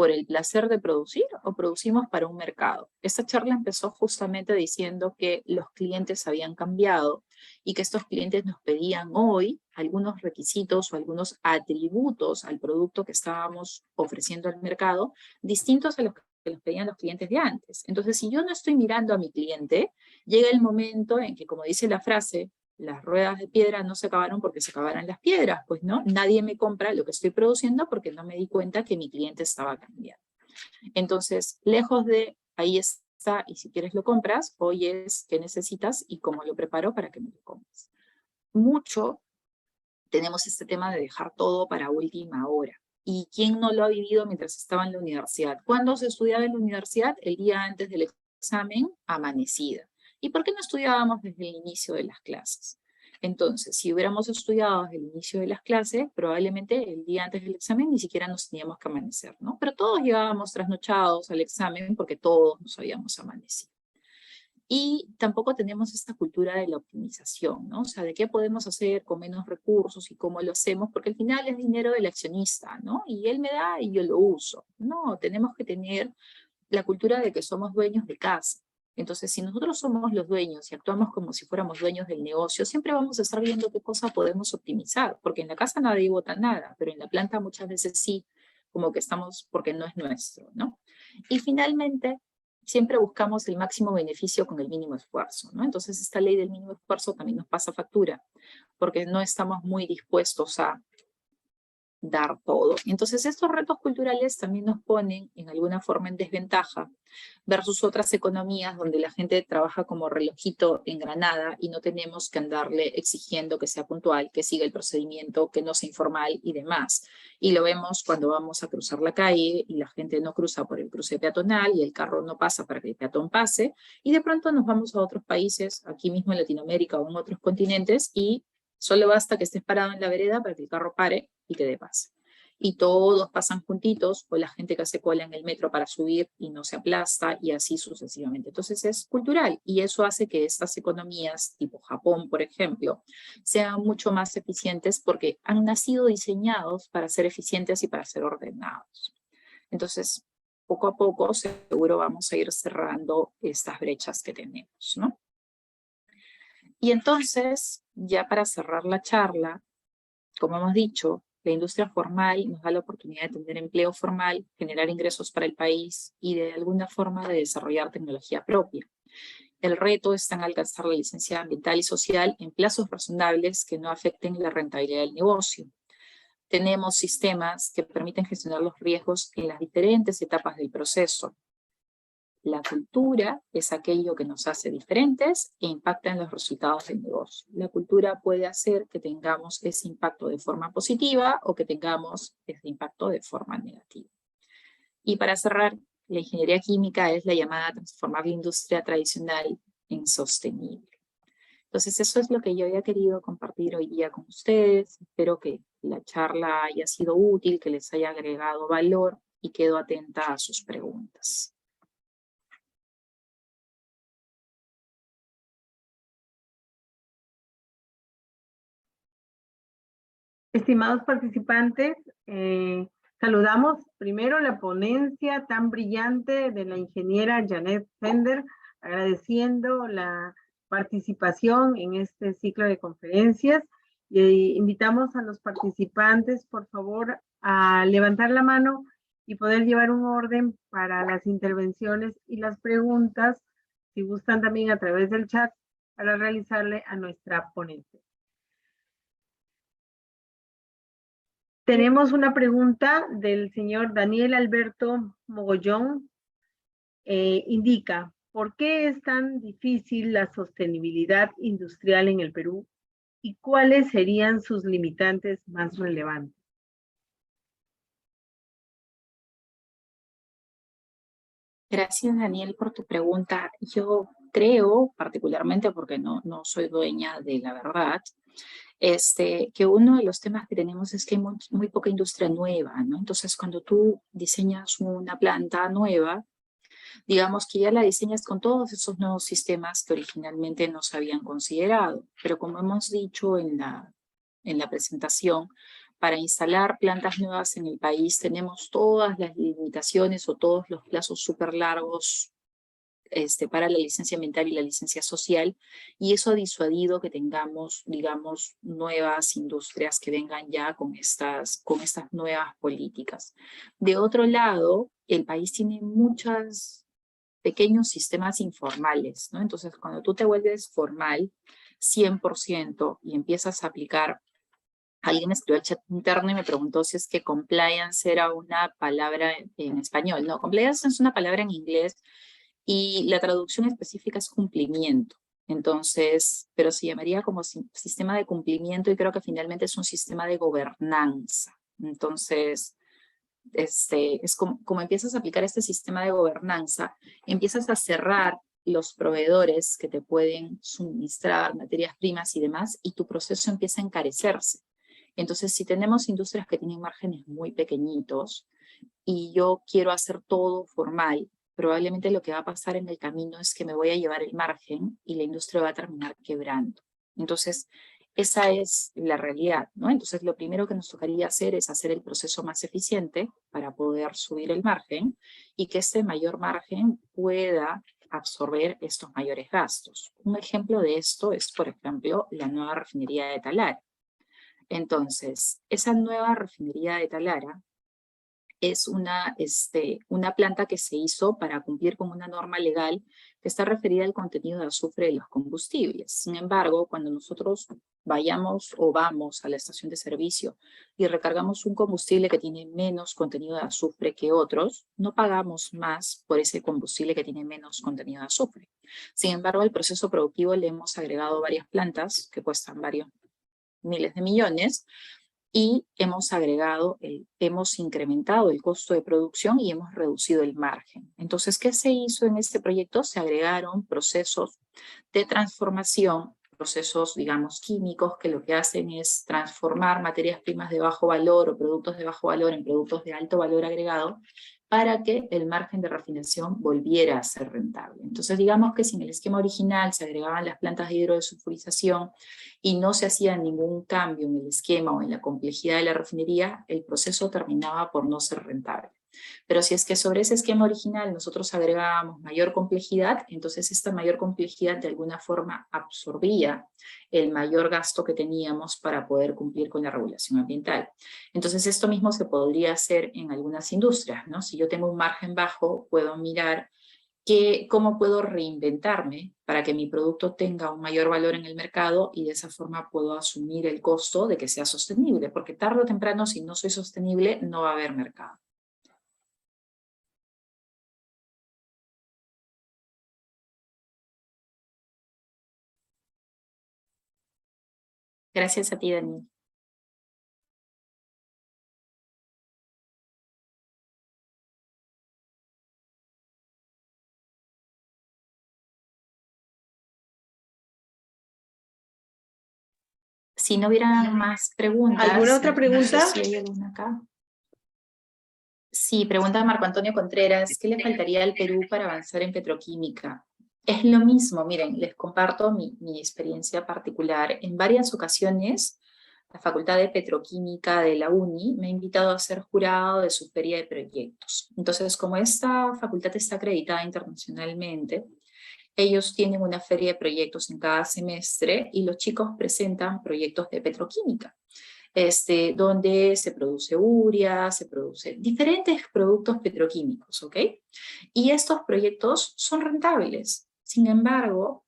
por el placer de producir o producimos para un mercado? Esta charla empezó justamente diciendo que los clientes habían cambiado y que estos clientes nos pedían hoy algunos requisitos o algunos atributos al producto que estábamos ofreciendo al mercado distintos a los que los pedían los clientes de antes. Entonces, si yo no estoy mirando a mi cliente, llega el momento en que, como dice la frase, las ruedas de piedra no se acabaron porque se acabaran las piedras, pues no, nadie me compra lo que estoy produciendo porque no me di cuenta que mi cliente estaba cambiando. Entonces, lejos de ahí está y si quieres lo compras, hoy es qué necesitas y cómo lo preparo para que me lo compres. Mucho tenemos este tema de dejar todo para última hora. ¿Y quién no lo ha vivido mientras estaba en la universidad? ¿Cuándo se estudiaba en la universidad? El día antes del examen, amanecida. ¿Y por qué no estudiábamos desde el inicio de las clases? Entonces, si hubiéramos estudiado desde el inicio de las clases, probablemente el día antes del examen ni siquiera nos teníamos que amanecer, ¿no? Pero todos llegábamos trasnochados al examen porque todos nos habíamos amanecido. Y tampoco tenemos esta cultura de la optimización, ¿no? O sea, de qué podemos hacer con menos recursos y cómo lo hacemos, porque al final es dinero del accionista, ¿no? Y él me da y yo lo uso. No, tenemos que tener la cultura de que somos dueños de casa. Entonces, si nosotros somos los dueños y actuamos como si fuéramos dueños del negocio, siempre vamos a estar viendo qué cosas podemos optimizar, porque en la casa nadie vota nada, pero en la planta muchas veces sí, como que estamos porque no es nuestro, ¿no? Y finalmente, siempre buscamos el máximo beneficio con el mínimo esfuerzo, ¿no? Entonces, esta ley del mínimo esfuerzo también nos pasa factura, porque no estamos muy dispuestos a dar todo. Entonces, estos retos culturales también nos ponen en alguna forma en desventaja versus otras economías donde la gente trabaja como relojito en granada y no tenemos que andarle exigiendo que sea puntual, que siga el procedimiento, que no sea informal y demás. Y lo vemos cuando vamos a cruzar la calle y la gente no cruza por el cruce peatonal y el carro no pasa para que el peatón pase y de pronto nos vamos a otros países, aquí mismo en Latinoamérica o en otros continentes y solo basta que estés parado en la vereda para que el carro pare y te dé paso. Y todos pasan juntitos, o la gente que hace cola en el metro para subir y no se aplasta, y así sucesivamente. Entonces es cultural, y eso hace que estas economías, tipo Japón, por ejemplo, sean mucho más eficientes porque han nacido diseñados para ser eficientes y para ser ordenados. Entonces, poco a poco, seguro vamos a ir cerrando estas brechas que tenemos, ¿no? Y entonces, ya para cerrar la charla, como hemos dicho, la industria formal nos da la oportunidad de tener empleo formal, generar ingresos para el país y de alguna forma de desarrollar tecnología propia. El reto está en alcanzar la licencia ambiental y social en plazos razonables que no afecten la rentabilidad del negocio. Tenemos sistemas que permiten gestionar los riesgos en las diferentes etapas del proceso. La cultura es aquello que nos hace diferentes e impacta en los resultados del negocio. La cultura puede hacer que tengamos ese impacto de forma positiva o que tengamos ese impacto de forma negativa. Y para cerrar, la ingeniería química es la llamada transformar la industria tradicional en sostenible. Entonces, eso es lo que yo había querido compartir hoy día con ustedes. Espero que la charla haya sido útil, que les haya agregado valor y quedo atenta a sus preguntas. Estimados participantes, saludamos primero la ponencia tan brillante de la ingeniera Janet Fender, agradeciendo la participación en este ciclo de conferencias. Y invitamos a los participantes, por favor, a levantar la mano y poder llevar un orden para las intervenciones y las preguntas, si gustan también a través del chat, para realizarle a nuestra ponente. Tenemos una pregunta del señor Daniel Alberto Mogollón. Indica, ¿por qué es tan difícil la sostenibilidad industrial en el Perú y cuáles serían sus limitantes más relevantes? Gracias, Daniel, por tu pregunta. Yo creo, particularmente porque no soy dueña de la verdad, que uno de los temas que tenemos es que hay muy poca industria nueva, ¿no? Entonces, cuando tú diseñas una planta nueva, digamos que ya la diseñas con todos esos nuevos sistemas que originalmente no se habían considerado. Pero como hemos dicho en la presentación, para instalar plantas nuevas en el país tenemos todas las limitaciones o todos los plazos súper largos para la licencia ambiental y la licencia social, y eso ha disuadido que tengamos, digamos, nuevas industrias que vengan ya con estas nuevas políticas. De otro lado, el país tiene muchos pequeños sistemas informales, ¿no? Entonces, cuando tú te vuelves formal, 100%, y empiezas a aplicar. Alguien me escribió al chat interno y me preguntó si es que compliance era una palabra en español. No, compliance es una palabra en inglés y la traducción específica es cumplimiento. Entonces, pero se llamaría como sistema de cumplimiento y creo que finalmente es un sistema de gobernanza. Entonces, es como empiezas a aplicar este sistema de gobernanza, empiezas a cerrar los proveedores que te pueden suministrar materias primas y demás, y tu proceso empieza a encarecerse. Entonces, si tenemos industrias que tienen márgenes muy pequeñitos y yo quiero hacer todo formal, probablemente lo que va a pasar en el camino es que me voy a llevar el margen y la industria va a terminar quebrando. Entonces, esa es la realidad, ¿no? Entonces, lo primero que nos tocaría hacer es hacer el proceso más eficiente para poder subir el margen y que este mayor margen pueda absorber estos mayores gastos. Un ejemplo de esto es, por ejemplo, la nueva refinería de Talara. Entonces, esa nueva refinería de Talara es una planta que se hizo para cumplir con una norma legal que está referida al contenido de azufre de los combustibles. Sin embargo, cuando nosotros vamos a la estación de servicio y recargamos un combustible que tiene menos contenido de azufre que otros, no pagamos más por ese combustible que tiene menos contenido de azufre. Sin embargo, al proceso productivo le hemos agregado varias plantas que cuestan varios miles de millones, y hemos incrementado el costo de producción y hemos reducido el margen. Entonces, ¿qué se hizo en este proyecto? Se agregaron procesos de transformación, procesos, digamos, químicos, que lo que hacen es transformar materias primas de bajo valor o productos de bajo valor en productos de alto valor agregado, para que el margen de refinación volviera a ser rentable. Entonces, digamos que si en el esquema original se agregaban las plantas de hidrodesulfurización y no se hacía ningún cambio en el esquema o en la complejidad de la refinería, el proceso terminaba por no ser rentable. Pero si es que sobre ese esquema original nosotros agregábamos mayor complejidad, entonces esta mayor complejidad de alguna forma absorbía el mayor gasto que teníamos para poder cumplir con la regulación ambiental. Entonces esto mismo se podría hacer en algunas industrias, ¿no? Si yo tengo un margen bajo, puedo mirar cómo puedo reinventarme para que mi producto tenga un mayor valor en el mercado y de esa forma puedo asumir el costo de que sea sostenible, porque tarde o temprano, si no soy sostenible, no va a haber mercado. Gracias a ti, Daniel. Si no hubiera más preguntas. ¿Alguna otra pregunta? No sé si hay alguna acá. Sí, pregunta Marco Antonio Contreras, ¿qué le faltaría al Perú para avanzar en petroquímica? Es lo mismo, miren, les comparto mi experiencia particular. En varias ocasiones, la Facultad de Petroquímica de la UNI me ha invitado a ser jurado de su feria de proyectos. Entonces, como esta facultad está acreditada internacionalmente, ellos tienen una feria de proyectos en cada semestre y los chicos presentan proyectos de petroquímica, donde se produce urea, se producen diferentes productos petroquímicos, ¿ok? Y estos proyectos son rentables. Sin embargo,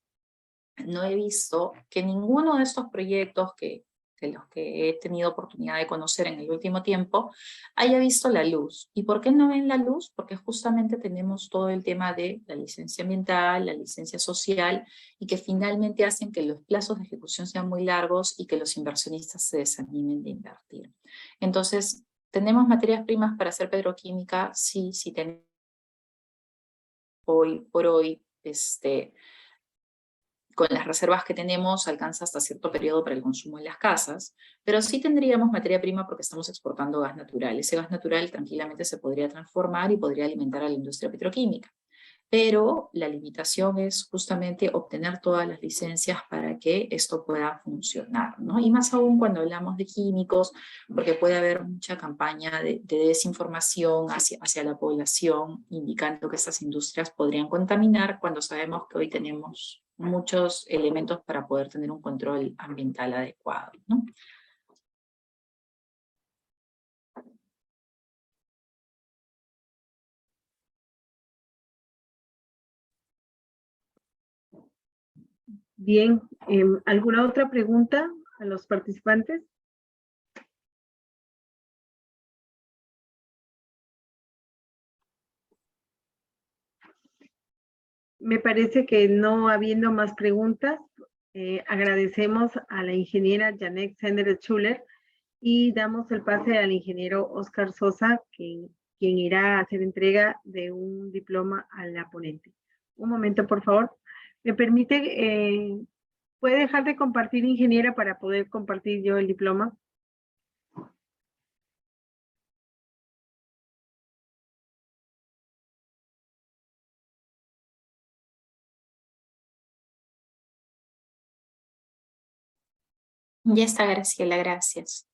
no he visto que ninguno de estos proyectos de los que he tenido oportunidad de conocer en el último tiempo, haya visto la luz. ¿Y por qué no ven la luz? Porque justamente tenemos todo el tema de la licencia ambiental, la licencia social, y que finalmente hacen que los plazos de ejecución sean muy largos y que los inversionistas se desanimen de invertir. Entonces, ¿tenemos materias primas para hacer petroquímica? Sí, sí tenemos. Hoy por hoy, con las reservas que tenemos, alcanza hasta cierto periodo para el consumo en las casas, pero sí tendríamos materia prima porque estamos exportando gas natural. Ese gas natural tranquilamente se podría transformar y podría alimentar a la industria petroquímica. pero la limitación es justamente obtener todas las licencias para que esto pueda funcionar, ¿no? Y más aún cuando hablamos de químicos, porque puede haber mucha campaña de desinformación hacia la población, indicando que estas industrias podrían contaminar, cuando sabemos que hoy tenemos muchos elementos para poder tener un control ambiental adecuado, ¿no? Bien, ¿alguna otra pregunta a los participantes? Me parece que no habiendo más preguntas, agradecemos a la ingeniera Janet Sender-Schuller y damos el pase al ingeniero Oscar Sosa, quien irá a hacer entrega de un diploma a la ponente. Un momento, por favor. ¿Me permite, puede dejar de compartir, ingeniera, para poder compartir yo el diploma? Ya está, Graciela, gracias.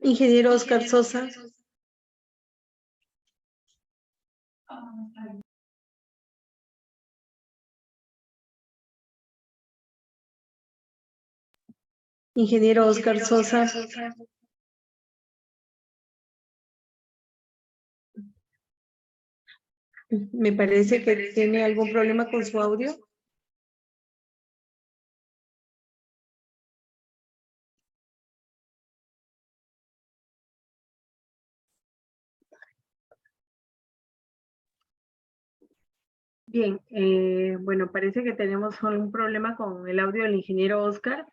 Ingeniero Oscar Sosa. Ingeniero Oscar Sosa. Me parece que tiene algún problema con su audio. Bien, bueno, parece que tenemos un problema con el audio del ingeniero Oscar.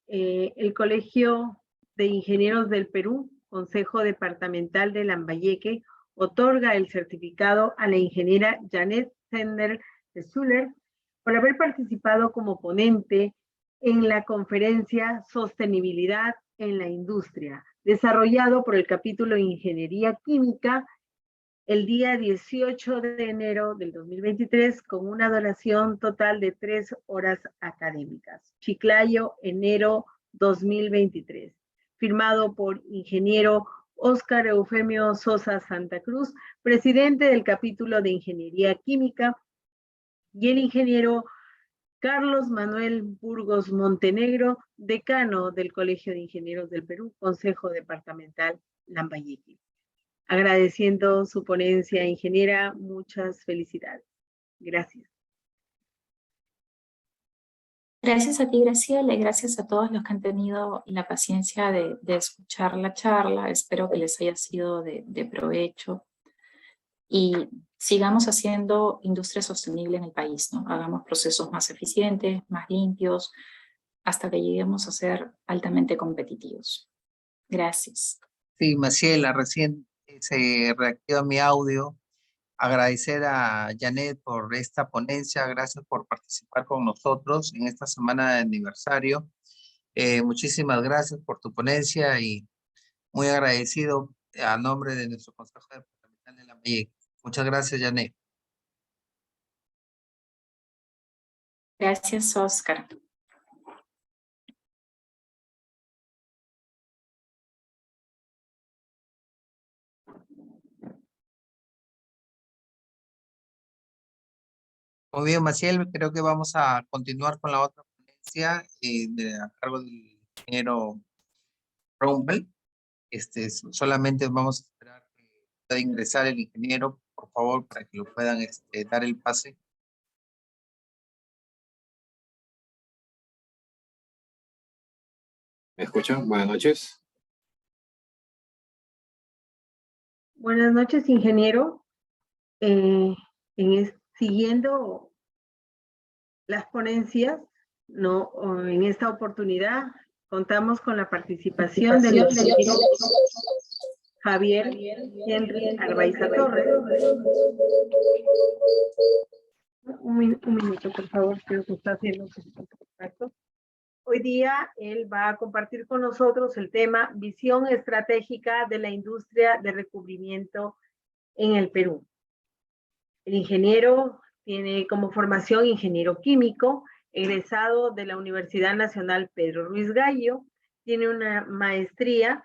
El Colegio de Ingenieros del Perú, Consejo Departamental de Lambayeque, otorga el certificado a la ingeniera Janet Sender-Schuller por haber participado como ponente en la conferencia Sostenibilidad en la Industria, desarrollado por el capítulo Ingeniería Química el día 18 de enero del 2023 con una duración total de 3 horas académicas. Chiclayo, enero 2023. Firmado por ingeniero Óscar Eufemio Sosa Santa Cruz, presidente del capítulo de Ingeniería Química, y el ingeniero Carlos Manuel Burgos Montenegro, decano del Colegio de Ingenieros del Perú, Consejo Departamental Lambayeque. Agradeciendo su ponencia, ingeniera, muchas felicidades. Gracias. Gracias a ti, Graciela, y gracias a todos los que han tenido la paciencia de escuchar la charla. Espero que les haya sido de provecho. Y sigamos haciendo industria sostenible en el país, ¿no? Hagamos procesos más eficientes, más limpios, hasta que lleguemos a ser altamente competitivos. Gracias. Sí, Maciela, recién se reactiva mi audio. Agradecer a Janet por esta ponencia, gracias por participar con nosotros en esta semana de aniversario. Muchísimas gracias por tu ponencia y muy agradecido a nombre de nuestro Consejo Departamental de la Lambayeque. Muchas gracias, Janet. Gracias, Oscar. Muy bien, Maciel, creo que vamos a continuar con la otra ponencia a cargo del ingeniero Rumbel. Solamente vamos a esperar que pueda ingresar el ingeniero, por favor, para que lo puedan dar el pase. ¿Me escuchan? Buenas noches. Buenas noches, ingeniero. Siguiendo las ponencias, ¿no? En esta oportunidad Contamos con la participación del ingeniero Javier Henry Arbaiza Torres. Un minuto, por favor, creo que está haciendo su contacto. Hoy día él va a compartir con nosotros el tema Visión Estratégica de la Industria de Recubrimiento en el Perú. El ingeniero tiene como formación ingeniero químico, egresado de la Universidad Nacional Pedro Ruiz Gallo, tiene una maestría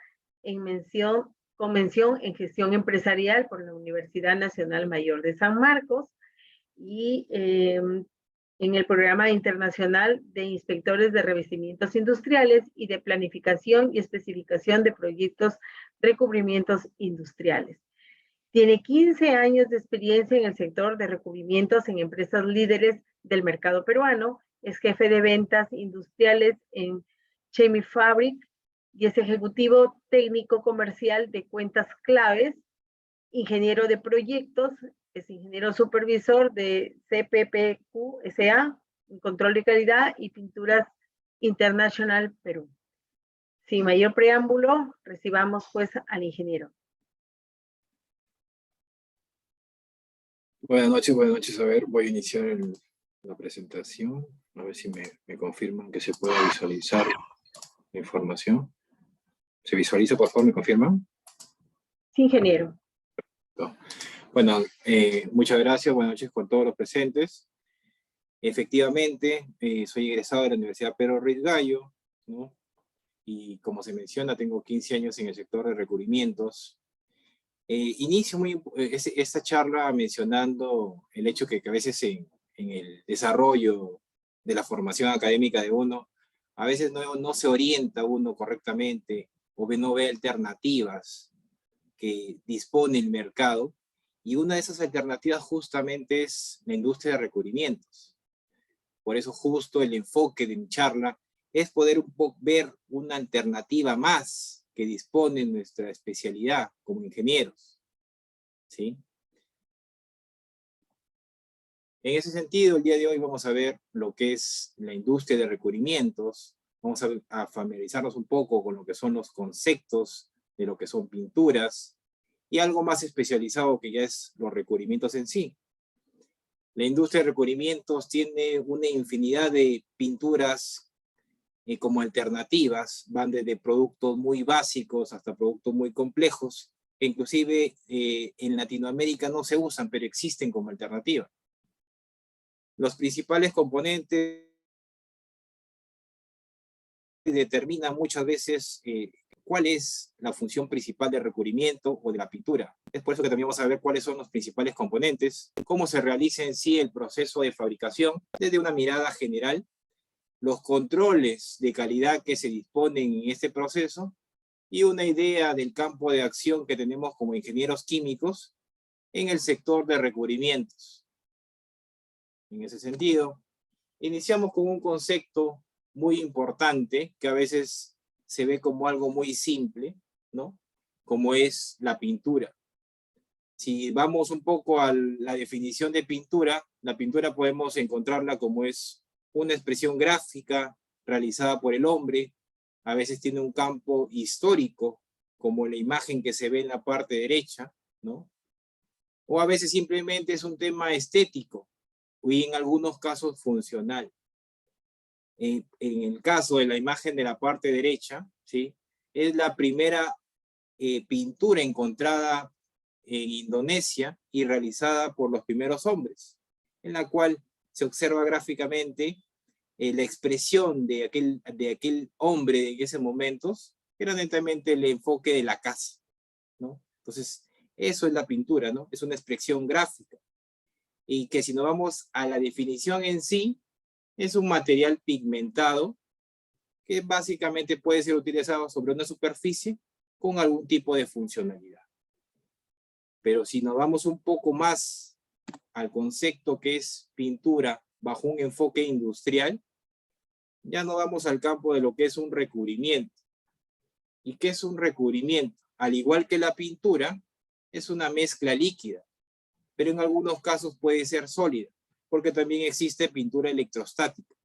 con mención en gestión empresarial por la Universidad Nacional Mayor de San Marcos y en el Programa Internacional de Inspectores de Revestimientos Industriales y de Planificación y Especificación de Proyectos Recubrimientos Industriales. Tiene 15 años de experiencia en el sector de recubrimientos en empresas líderes del mercado peruano, es jefe de ventas industriales en Chemifabric y es ejecutivo técnico comercial de cuentas claves, ingeniero de proyectos, es ingeniero supervisor de CPPQ SA, control de calidad y pinturas International Perú. Sin mayor preámbulo, recibamos pues al ingeniero. Buenas noches. A ver, voy a iniciar la presentación. A ver si me confirman que se puede visualizar la información. ¿Se visualiza, por favor? ¿Me confirman? Sí, ingeniero. Bueno, muchas gracias. Buenas noches con todos los presentes. Efectivamente, soy egresado de la Universidad Pedro Ruiz Gallo, ¿no? Y como se menciona, tengo 15 años en el sector de recubrimientos. Inicio esta charla mencionando el hecho que a veces en el desarrollo de la formación académica de uno, a veces no se orienta uno correctamente o no ve alternativas que dispone el mercado, y una de esas alternativas justamente es la industria de recubrimientos. Por eso justo el enfoque de mi charla es poder un poco ver una alternativa más que dispone nuestra especialidad como ingenieros, ¿sí? En ese sentido, el día de hoy vamos a ver lo que es la industria de recubrimientos, vamos a familiarizarnos un poco con lo que son los conceptos de lo que son pinturas, y algo más especializado que ya es los recubrimientos en sí. La industria de recubrimientos tiene una infinidad de pinturas como alternativas, van desde productos muy básicos hasta productos muy complejos, que inclusive en Latinoamérica no se usan, pero existen como alternativa. Los principales componentes determinan muchas veces cuál es la función principal del recubrimiento o de la pintura. Es por eso que también vamos a ver cuáles son los principales componentes, cómo se realiza en sí el proceso de fabricación desde una mirada general, los controles de calidad que se disponen en este proceso y una idea del campo de acción que tenemos como ingenieros químicos en el sector de recubrimientos. En ese sentido, iniciamos con un concepto muy importante que a veces se ve como algo muy simple, ¿no? Como es la pintura. Si vamos un poco a la definición de pintura, la pintura podemos encontrarla como es una expresión gráfica realizada por el hombre, a veces tiene un campo histórico, como la imagen que se ve en la parte derecha, ¿no? O a veces simplemente es un tema estético, y en algunos casos funcional. En el caso de la imagen de la parte derecha, ¿sí? Es la primera pintura encontrada en Indonesia y realizada por los primeros hombres, en la cual se observa gráficamente la expresión de aquel hombre en ese momento, era netamente el enfoque de la casa, ¿no? Entonces, eso es la pintura, ¿no? Es una expresión gráfica. Y que si nos vamos a la definición en sí, es un material pigmentado que básicamente puede ser utilizado sobre una superficie con algún tipo de funcionalidad. Pero si nos vamos un poco más al concepto que es pintura bajo un enfoque industrial, ya nos vamos al campo de lo que es un recubrimiento. ¿Y qué es un recubrimiento? Al igual que la pintura, es una mezcla líquida, pero en algunos casos puede ser sólida, porque también existe pintura electrostática,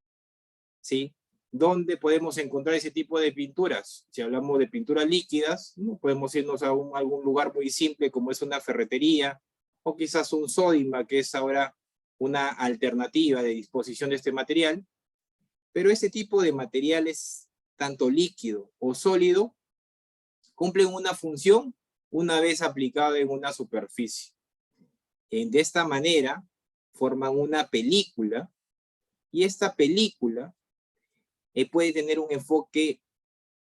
¿sí? ¿Dónde podemos encontrar ese tipo de pinturas? Si hablamos de pinturas líquidas, ¿no? Podemos irnos a algún lugar muy simple como es una ferretería, o quizás un Sodima, que es ahora una alternativa de disposición de este material. Pero este tipo de materiales, tanto líquido o sólido, cumplen una función una vez aplicado en una superficie. De esta manera, forman una película, y esta película puede tener un enfoque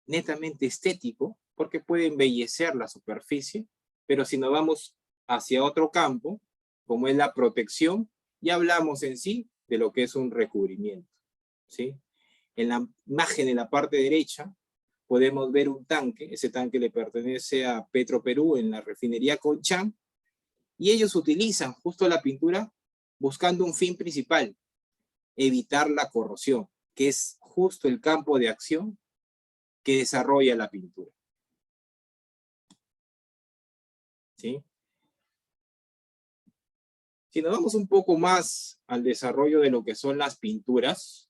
netamente estético, porque puede embellecer la superficie, pero si nos vamos hacia otro campo, como es la protección, ya hablamos en sí de lo que es un recubrimiento, ¿sí? En la imagen en la parte derecha podemos ver un tanque. Ese tanque le pertenece a Petroperú en la refinería Conchán, y ellos utilizan justo la pintura buscando un fin principal: evitar la corrosión, que es justo el campo de acción que desarrolla la pintura. ¿Sí? Si nos vamos un poco más al desarrollo de lo que son las pinturas,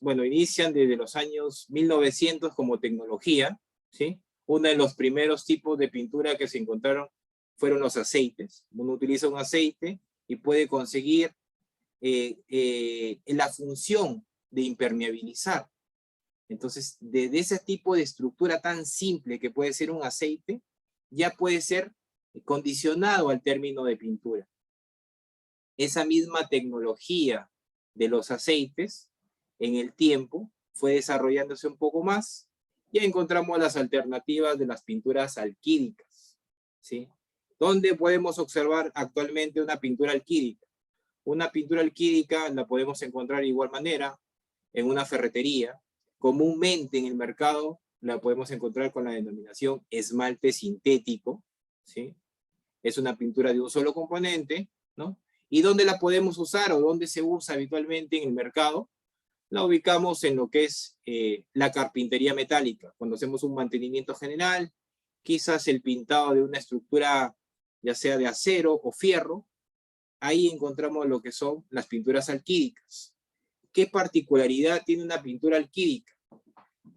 bueno, inician desde los años 1900 como tecnología, ¿sí? Uno de los primeros tipos de pintura que se encontraron fueron los aceites. Uno utiliza un aceite y puede conseguir la función de impermeabilizar. Entonces, desde ese tipo de estructura tan simple que puede ser un aceite, ya puede ser condicionado al término de pintura. Esa misma tecnología de los aceites, en el tiempo, fue desarrollándose un poco más. Ya encontramos las alternativas de las pinturas alquídicas, ¿sí? ¿Dónde podemos observar actualmente una pintura alquídica? Una pintura alquídica la podemos encontrar de igual manera en una ferretería. Comúnmente en el mercado la podemos encontrar con la denominación esmalte sintético, ¿sí? Es una pintura de un solo componente, ¿no? ¿Y dónde la podemos usar o dónde se usa habitualmente en el mercado? La ubicamos en lo que es la carpintería metálica. Cuando hacemos un mantenimiento general, quizás el pintado de una estructura, ya sea de acero o fierro, ahí encontramos lo que son las pinturas alquídicas. ¿Qué particularidad tiene una pintura alquídica?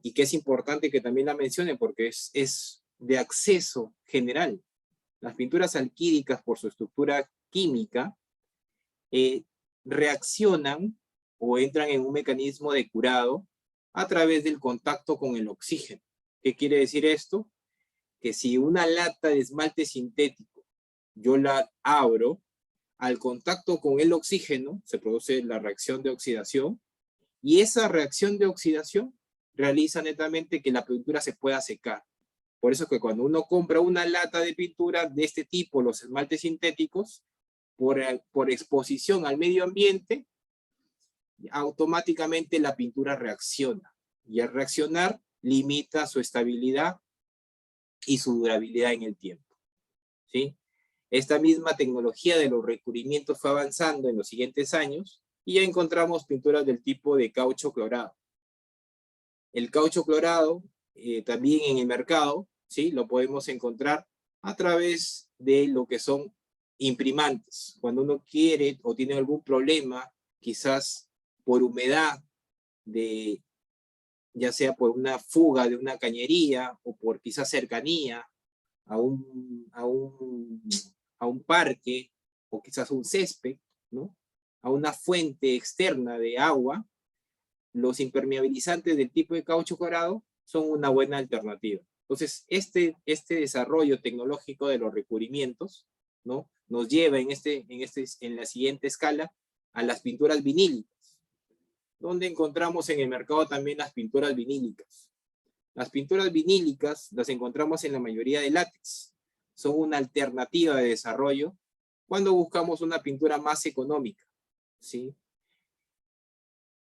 Y que es importante que también la mencione porque es de acceso general. Las pinturas alquídicas, por su estructura química, reaccionan o entran en un mecanismo de curado a través del contacto con el oxígeno. ¿Qué quiere decir esto? Que si una lata de esmalte sintético yo la abro, al contacto con el oxígeno se produce la reacción de oxidación, y esa reacción de oxidación realiza netamente que la pintura se pueda secar. Por eso que cuando uno compra una lata de pintura de este tipo, los esmaltes sintéticos, por exposición al medio ambiente, automáticamente la pintura reacciona. Y al reaccionar, limita su estabilidad y su durabilidad en el tiempo, ¿sí? Esta misma tecnología de los recubrimientos fue avanzando en los siguientes años, y ya encontramos pinturas del tipo de caucho clorado. El caucho clorado, también en el mercado, ¿sí? Lo podemos encontrar a través de lo que son imprimantes. Cuando uno quiere o tiene algún problema, quizás por humedad, ya sea por una fuga de una cañería o por quizás cercanía a un parque o quizás un césped, ¿no? A una fuente externa de agua, los impermeabilizantes del tipo de caucho clorado son una buena alternativa. Entonces, este desarrollo tecnológico de los recubrimientos, ¿no? Nos lleva en la siguiente escala a las pinturas vinílicas, donde encontramos en el mercado también las pinturas vinílicas. Las pinturas vinílicas las encontramos en la mayoría de látex. Son una alternativa de desarrollo cuando buscamos una pintura más económica, ¿sí?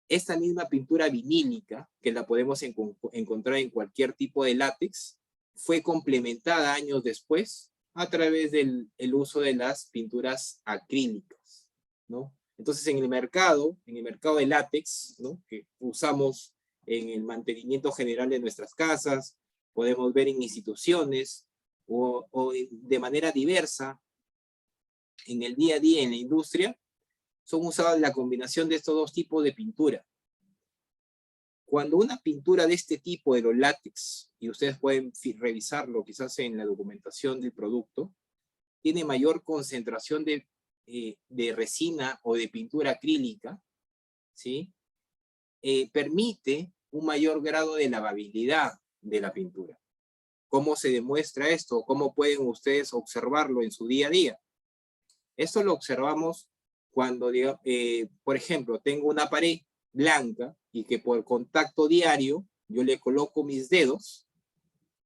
Esta misma pintura vinílica, que la podemos encontrar en cualquier tipo de látex, fue complementada años después a través del uso de las pinturas acrílicas, ¿no? Entonces en el mercado de látex, ¿no? Que usamos en el mantenimiento general de nuestras casas, podemos ver en instituciones o de manera diversa en el día a día en la industria, son usadas la combinación de estos dos tipos de pintura. Cuando una pintura de este tipo, de los látex, y ustedes pueden revisarlo quizás en la documentación del producto, tiene mayor concentración de resina o de pintura acrílica, ¿sí? Permite un mayor grado de lavabilidad de la pintura. ¿Cómo se demuestra esto? ¿Cómo pueden ustedes observarlo en su día a día? Esto lo observamos cuando, por ejemplo, tengo una pared blanca y que por contacto diario yo le coloco mis dedos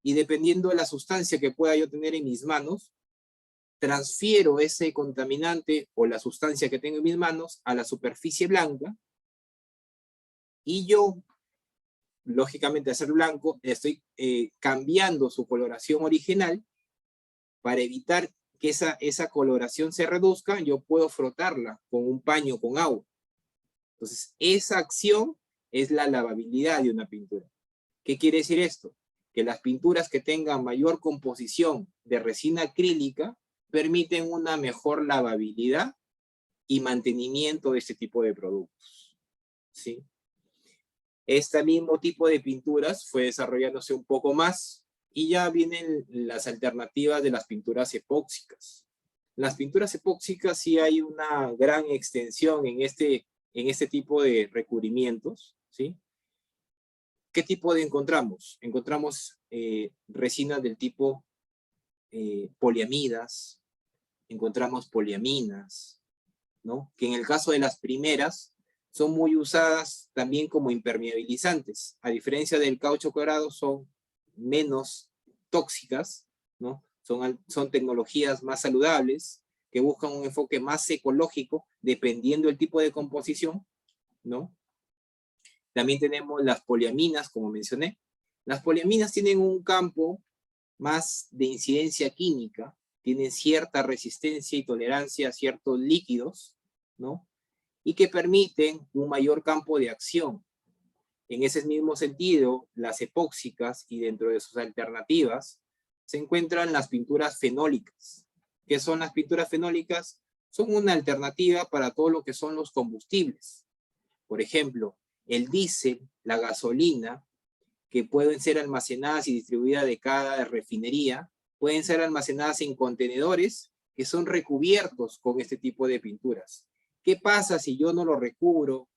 y dependiendo de la sustancia que pueda yo tener en mis manos, transfiero ese contaminante o la sustancia que tengo en mis manos a la superficie blanca y yo, lógicamente, al ser blanco, estoy cambiando su coloración original para evitar que esa coloración se reduzca. Yo puedo frotarla con un paño con agua. Entonces, esa acción es la lavabilidad de una pintura. ¿Qué quiere decir esto? Que las pinturas que tengan mayor composición de resina acrílica permiten una mejor lavabilidad y mantenimiento de este tipo de productos, ¿sí? Este mismo tipo de pinturas fue desarrollándose un poco más y ya vienen las alternativas de las pinturas epóxicas. Las pinturas epóxicas sí hay una gran extensión en este tipo de recubrimientos, ¿sí? ¿Qué tipo de encontramos? Encontramos resinas del tipo poliamidas, encontramos poliaminas, ¿no? Que en el caso de las primeras son muy usadas también como impermeabilizantes. A diferencia del caucho cuadrado, son menos tóxicas, ¿no? Son tecnologías más saludables, que buscan un enfoque más ecológico, dependiendo del tipo de composición, ¿no? También tenemos las poliaminas, como mencioné. Las poliaminas tienen un campo más de incidencia química, tienen cierta resistencia y tolerancia a ciertos líquidos, ¿no? Y que permiten un mayor campo de acción. En ese mismo sentido, las epóxicas y dentro de sus alternativas se encuentran las pinturas fenólicas. ¿Qué son las pinturas fenólicas? Son una alternativa para todo lo que son los combustibles. Por ejemplo, el diésel, la gasolina, que pueden ser almacenadas y distribuidas de cada refinería, pueden ser almacenadas en contenedores que son recubiertos con este tipo de pinturas. ¿Qué pasa si yo no lo recubro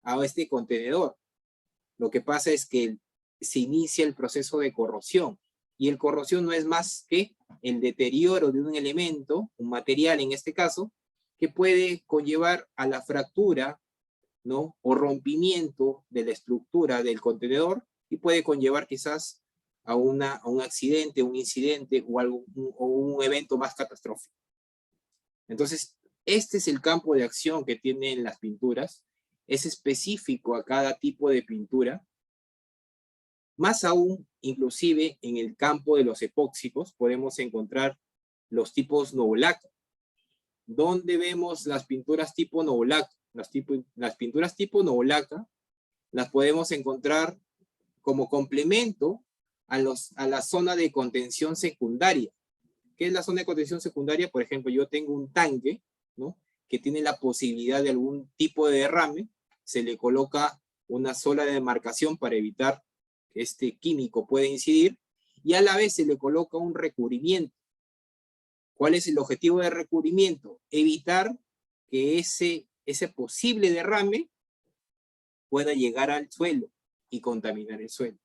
a este contenedor? Lo que pasa es que se inicia el proceso de corrosión, y el corrosión no es más que el deterioro de un elemento, un material en este caso, que puede conllevar a la fractura, ¿no? O rompimiento de la estructura del contenedor, y puede conllevar quizás a un accidente, un incidente o un evento más catastrófico. Entonces, este es el campo de acción que tienen las pinturas, es específico a cada tipo de pintura. Más aún, inclusive en el campo de los epóxicos, podemos encontrar los tipos Nobulaca. ¿Dónde vemos las pinturas tipo Nobulaca? Las pinturas tipo Nobulaca las podemos encontrar como complemento a la zona de contención secundaria. ¿Qué es la zona de contención secundaria? Por ejemplo, yo tengo un tanque, ¿no? Que tiene la posibilidad de algún tipo de derrame, se le coloca una sola de demarcación para evitar que este químico pueda incidir, y a la vez se le coloca un recubrimiento. ¿Cuál es el objetivo de recubrimiento? Evitar que ese posible derrame pueda llegar al suelo y contaminar el suelo.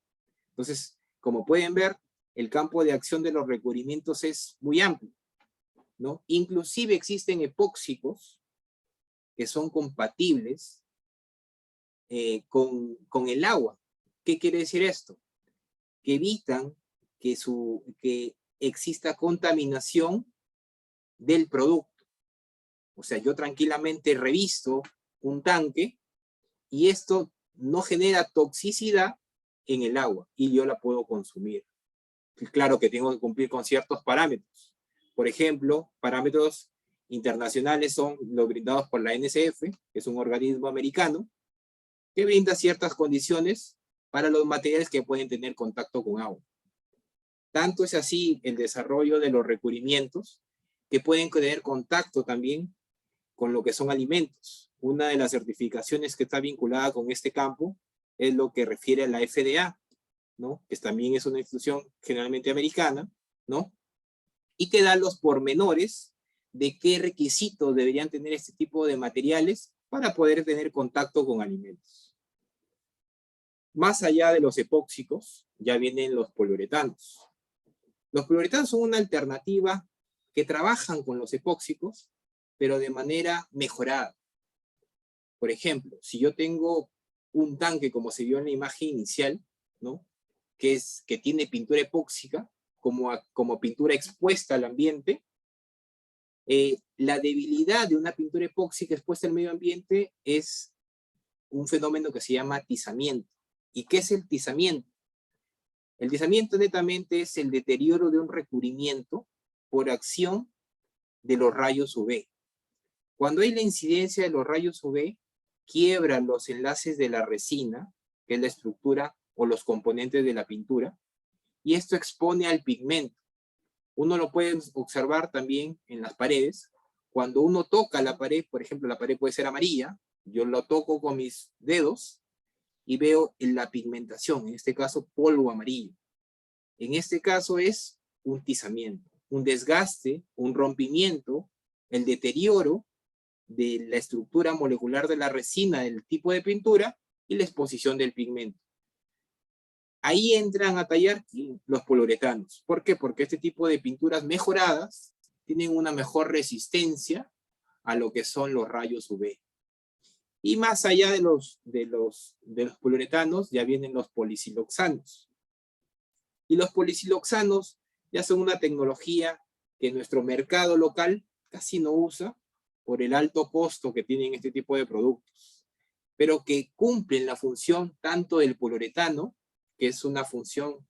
Entonces, como pueden ver, el campo de acción de los recubrimientos es muy amplio, ¿no? Inclusive existen epóxicos que son compatibles con el agua. ¿Qué quiere decir esto? Que evitan que exista contaminación del producto. O sea, yo tranquilamente revisto un tanque y esto no genera toxicidad en el agua y yo la puedo consumir. Claro que tengo que cumplir con ciertos parámetros. Por ejemplo, parámetros internacionales son los brindados por la NSF, que es un organismo americano, que brinda ciertas condiciones para los materiales que pueden tener contacto con agua. Tanto es así el desarrollo de los recubrimientos, que pueden tener contacto también con lo que son alimentos. Una de las certificaciones que está vinculada con este campo es lo que refiere a la FDA, ¿no? Que también es una institución generalmente americana, ¿no? Y que da los pormenores de qué requisitos deberían tener este tipo de materiales para poder tener contacto con alimentos. Más allá de los epóxicos, ya vienen los poliuretanos. Los poliuretanos son una alternativa que trabajan con los epóxicos, pero de manera mejorada. Por ejemplo, si yo tengo un tanque, como se vio en la imagen inicial, ¿no? que tiene pintura epóxica, como pintura expuesta al ambiente, la debilidad de una pintura epóxica expuesta al medio ambiente es un fenómeno que se llama tizamiento. ¿Y qué es el tizamiento? El tizamiento netamente es el deterioro de un recubrimiento por acción de los rayos UV. Cuando hay la incidencia de los rayos UV, quiebran los enlaces de la resina, que es la estructura o los componentes de la pintura, y esto expone al pigmento. Uno lo puede observar también en las paredes. Cuando uno toca la pared, por ejemplo, la pared puede ser amarilla, yo lo toco con mis dedos y veo en la pigmentación, en este caso polvo amarillo. En este caso es un tizamiento, un desgaste, un rompimiento, el deterioro de la estructura molecular de la resina del tipo de pintura y la exposición del pigmento. Ahí entran a tallar los poliuretanos. ¿Por qué? Porque este tipo de pinturas mejoradas tienen una mejor resistencia a lo que son los rayos UV. Y más allá de los poliuretanos ya vienen los polisiloxanos. Y los polisiloxanos ya son una tecnología que nuestro mercado local casi no usa por el alto costo que tienen este tipo de productos, pero que cumplen la función tanto del poliuretano, que es una función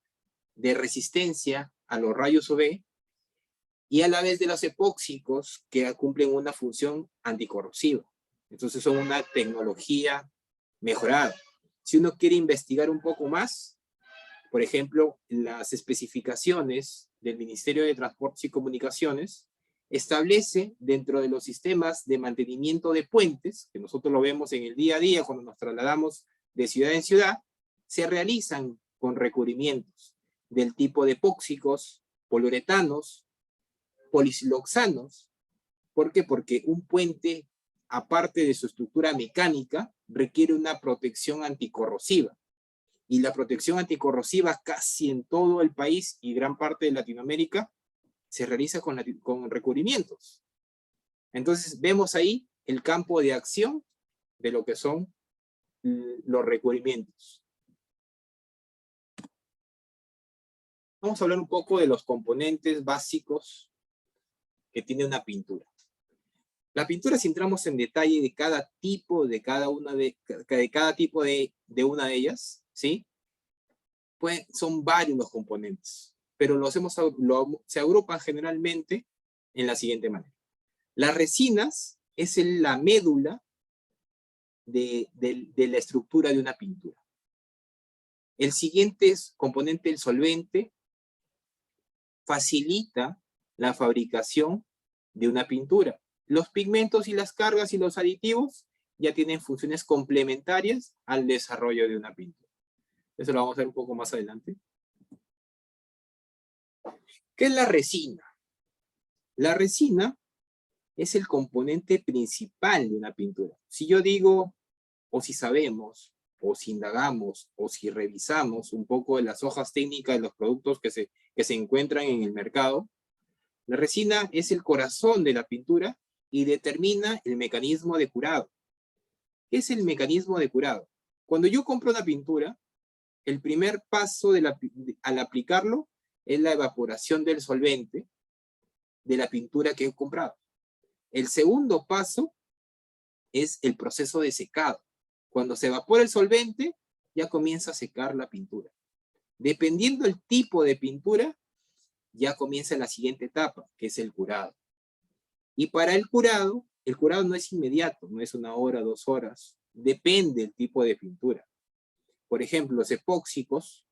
de resistencia a los rayos UV, y a la vez de los epóxicos, que cumplen una función anticorrosiva. Entonces son una tecnología mejorada. Si uno quiere investigar un poco más, por ejemplo, las especificaciones del Ministerio de Transportes y Comunicaciones establece dentro de los sistemas de mantenimiento de puentes, que nosotros lo vemos en el día a día cuando nos trasladamos de ciudad en ciudad, se realizan con recubrimientos del tipo de epóxicos, poliuretanos, polisiloxanos. ¿Por qué? Porque un puente, aparte de su estructura mecánica, requiere una protección anticorrosiva. Y la protección anticorrosiva casi en todo el país y gran parte de Latinoamérica se realiza con recubrimientos. Entonces vemos ahí el campo de acción de lo que son los recubrimientos. Vamos a hablar un poco de los componentes básicos que tiene una pintura. La pintura, si entramos en detalle de cada tipo, de cada tipo de una de ellas, ¿sí? Pues son varios los componentes, pero se agrupan generalmente en la siguiente manera. Las resinas es la médula de la estructura de una pintura. El siguiente componente, el solvente, facilita la fabricación de una pintura. Los pigmentos y las cargas y los aditivos ya tienen funciones complementarias al desarrollo de una pintura. Eso lo vamos a ver un poco más adelante. ¿Qué es la resina? La resina es el componente principal de una pintura. Si yo digo, o si sabemos, o si indagamos, o si revisamos un poco de las hojas técnicas de los productos que se encuentran en el mercado, la resina es el corazón de la pintura y determina el mecanismo de curado. ¿Qué es el mecanismo de curado? Cuando yo compro una pintura, el primer paso al aplicarlo es la evaporación del solvente de la pintura que he comprado. El segundo paso es el proceso de secado. Cuando se evapora el solvente, ya comienza a secar la pintura. Dependiendo del tipo de pintura, ya comienza la siguiente etapa, que es el curado. Y para el curado no es inmediato, no es 1 hora, 2 horas. Depende del tipo de pintura. Por ejemplo, los epóxicos,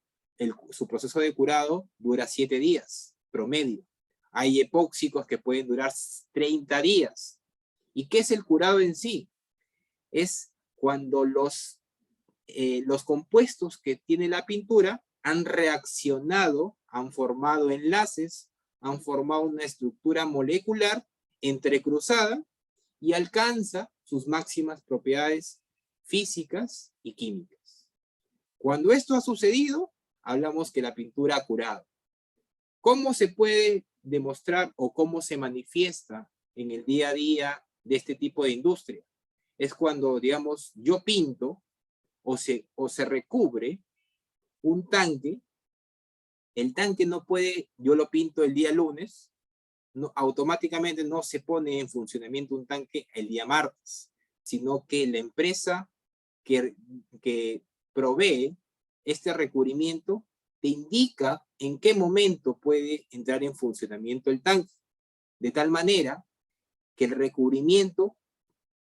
su proceso de curado dura 7 días, promedio. Hay epóxicos que pueden durar 30 días. ¿Y qué es el curado en sí? Es cuando los compuestos que tiene la pintura han reaccionado, han formado enlaces, han formado una estructura molecular entrecruzada y alcanza sus máximas propiedades físicas y químicas. Cuando esto ha sucedido, hablamos que la pintura ha curado. ¿Cómo se puede demostrar o cómo se manifiesta en el día a día de este tipo de industria? Es cuando, digamos, yo pinto o se recubre un tanque. El tanque no puede, yo lo pinto el día lunes, no, automáticamente no se pone en funcionamiento un tanque el día martes, sino que la empresa que provee este recubrimiento te indica en qué momento puede entrar en funcionamiento el tanque, de tal manera que el recubrimiento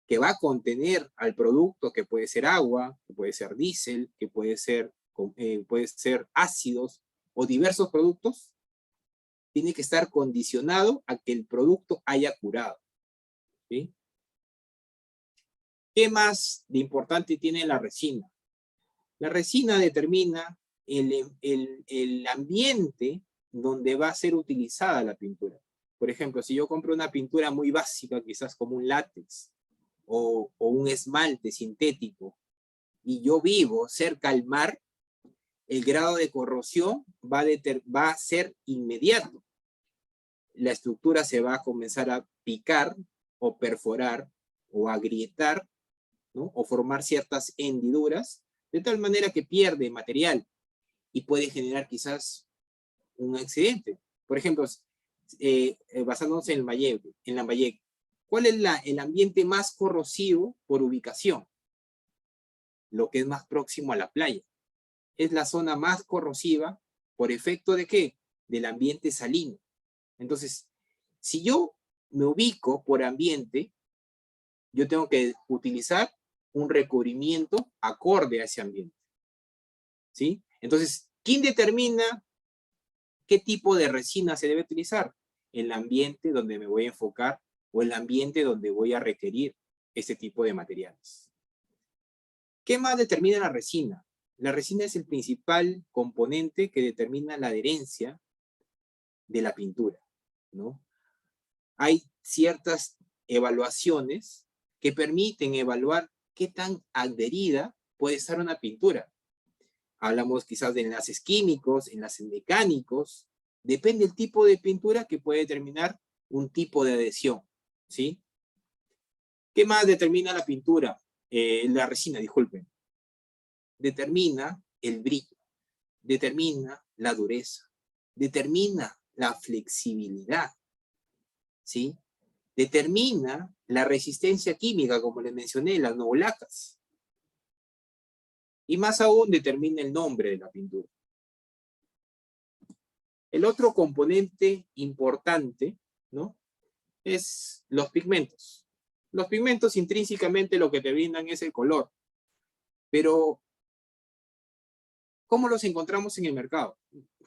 que va a contener al producto, que puede ser agua, que puede ser diésel, que puede ser ácidos o diversos productos, tiene que estar condicionado a que el producto haya curado. ¿Sí? ¿Qué más de importante tiene la resina? La resina determina el ambiente donde va a ser utilizada la pintura. Por ejemplo, si yo compro una pintura muy básica, quizás como un látex o un esmalte sintético, y yo vivo cerca al mar, el grado de corrosión va a ser inmediato. La estructura se va a comenzar a picar o perforar o agrietar, ¿no? O formar ciertas hendiduras, de tal manera que pierde material y puede generar quizás un accidente. Por ejemplo, basándonos en Lambayeque, ¿cuál es el ambiente más corrosivo por ubicación? Lo que es más próximo a la playa. Es la zona más corrosiva por efecto ¿de qué? Del ambiente salino. Entonces, si yo me ubico por ambiente, yo tengo que utilizar un recubrimiento acorde a ese ambiente. ¿Sí? Entonces, ¿quién determina qué tipo de resina se debe utilizar? El ambiente donde me voy a enfocar o el ambiente donde voy a requerir este tipo de materiales. ¿Qué más determina la resina? La resina es el principal componente que determina la adherencia de la pintura, ¿no? Hay ciertas evaluaciones que permiten evaluar qué tan adherida puede estar una pintura. Hablamos quizás de enlaces químicos, enlaces mecánicos. Depende del tipo de pintura que puede determinar un tipo de adhesión, ¿sí? ¿Qué más determina la pintura? La resina, disculpen. Determina el brillo, determina la dureza, determina la flexibilidad, ¿sí? Determina la resistencia química, como les mencioné, las novolacas. Y más aún, determina el nombre de la pintura. El otro componente importante, ¿no? Es los pigmentos. Los pigmentos intrínsecamente lo que te brindan es el color. Pero, ¿cómo los encontramos en el mercado?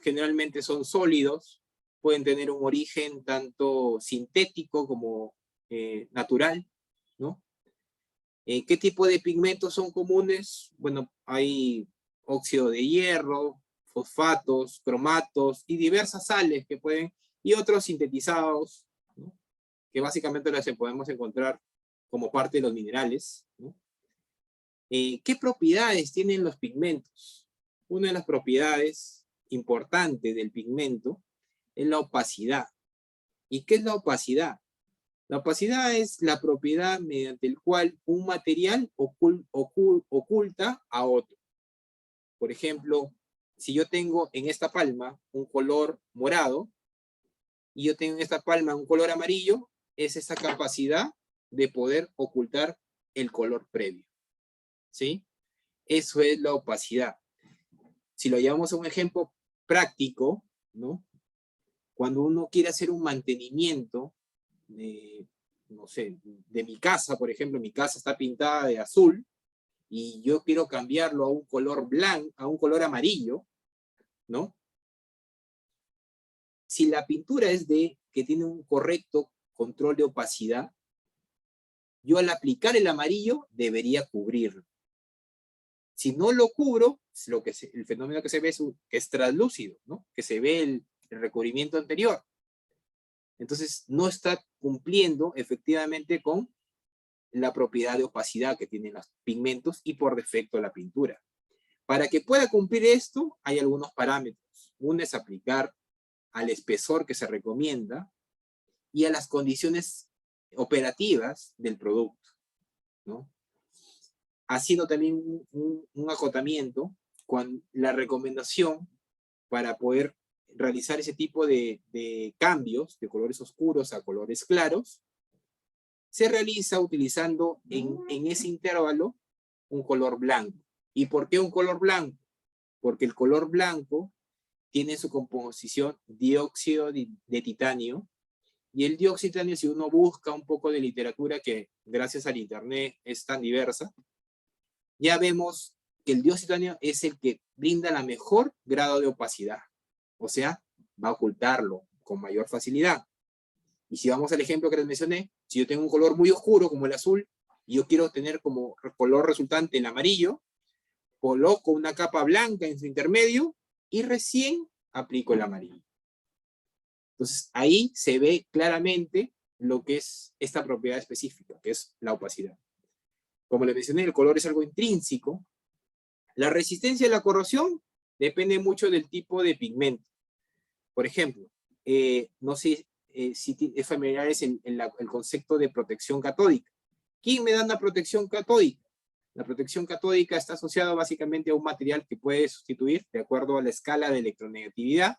Generalmente son sólidos, pueden tener un origen tanto sintético como natural, ¿no? ¿Qué tipo de pigmentos son comunes? Bueno, hay óxido de hierro, fosfatos, cromatos y diversas sales que pueden, y otros sintetizados, ¿no? Que básicamente los podemos encontrar como parte de los minerales, ¿no? ¿Qué propiedades tienen los pigmentos? Una de las propiedades importantes del pigmento es la opacidad. ¿Y qué es la opacidad? La opacidad es la propiedad mediante el cual un material oculta a otro. Por ejemplo, si yo tengo en esta palma un color morado y yo tengo en esta palma un color amarillo, es esa capacidad de poder ocultar el color previo. ¿Sí? Eso es la opacidad. Si lo llevamos a un ejemplo práctico, ¿no? Cuando uno quiere hacer un mantenimiento no sé, de mi casa, por ejemplo, mi casa está pintada de azul y yo quiero cambiarlo a un color blanco, a un color amarillo, ¿no? Si la pintura es que tiene un correcto control de opacidad, yo al aplicar el amarillo debería cubrirlo. Si no lo cubro, el fenómeno que se ve es translúcido, ¿no? Que se ve el recubrimiento anterior. Entonces, no está cumpliendo efectivamente con la propiedad de opacidad que tienen los pigmentos y por defecto la pintura. Para que pueda cumplir esto, hay algunos parámetros. Uno es aplicar al espesor que se recomienda y a las condiciones operativas del producto, ¿no? Haciendo también un acotamiento con la recomendación para poder realizar ese tipo de cambios de colores oscuros a colores claros, se realiza utilizando en ese intervalo un color blanco. ¿Y por qué un color blanco? Porque el color blanco tiene su composición dióxido de titanio, y el dióxido de titanio, si uno busca un poco de literatura que gracias al internet es tan diversa, ya vemos que el dióxido de titanio es el que brinda la mejor grado de opacidad. O sea, va a ocultarlo con mayor facilidad. Y si vamos al ejemplo que les mencioné, si yo tengo un color muy oscuro como el azul, y yo quiero tener como color resultante el amarillo, coloco una capa blanca en su intermedio y recién aplico el amarillo. Entonces ahí se ve claramente lo que es esta propiedad específica, que es la opacidad. Como les mencioné, el color es algo intrínseco. La resistencia a la corrosión depende mucho del tipo de pigmento. Por ejemplo, no sé si es familiares el concepto de protección catódica. ¿Quién me da una protección catódica? La protección catódica está asociada básicamente a un material que puede sustituir de acuerdo a la escala de electronegatividad,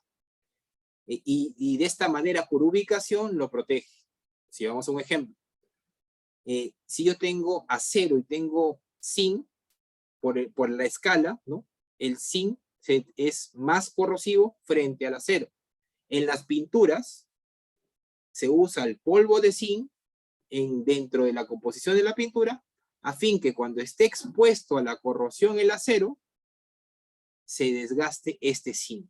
y de esta manera por ubicación lo protege. Si vamos a un ejemplo, si yo tengo acero y tengo zinc, por la escala, ¿no? El zinc es más corrosivo frente al acero. En las pinturas se usa el polvo de zinc dentro de la composición de la pintura, a fin que cuando esté expuesto a la corrosión el acero, se desgaste este zinc.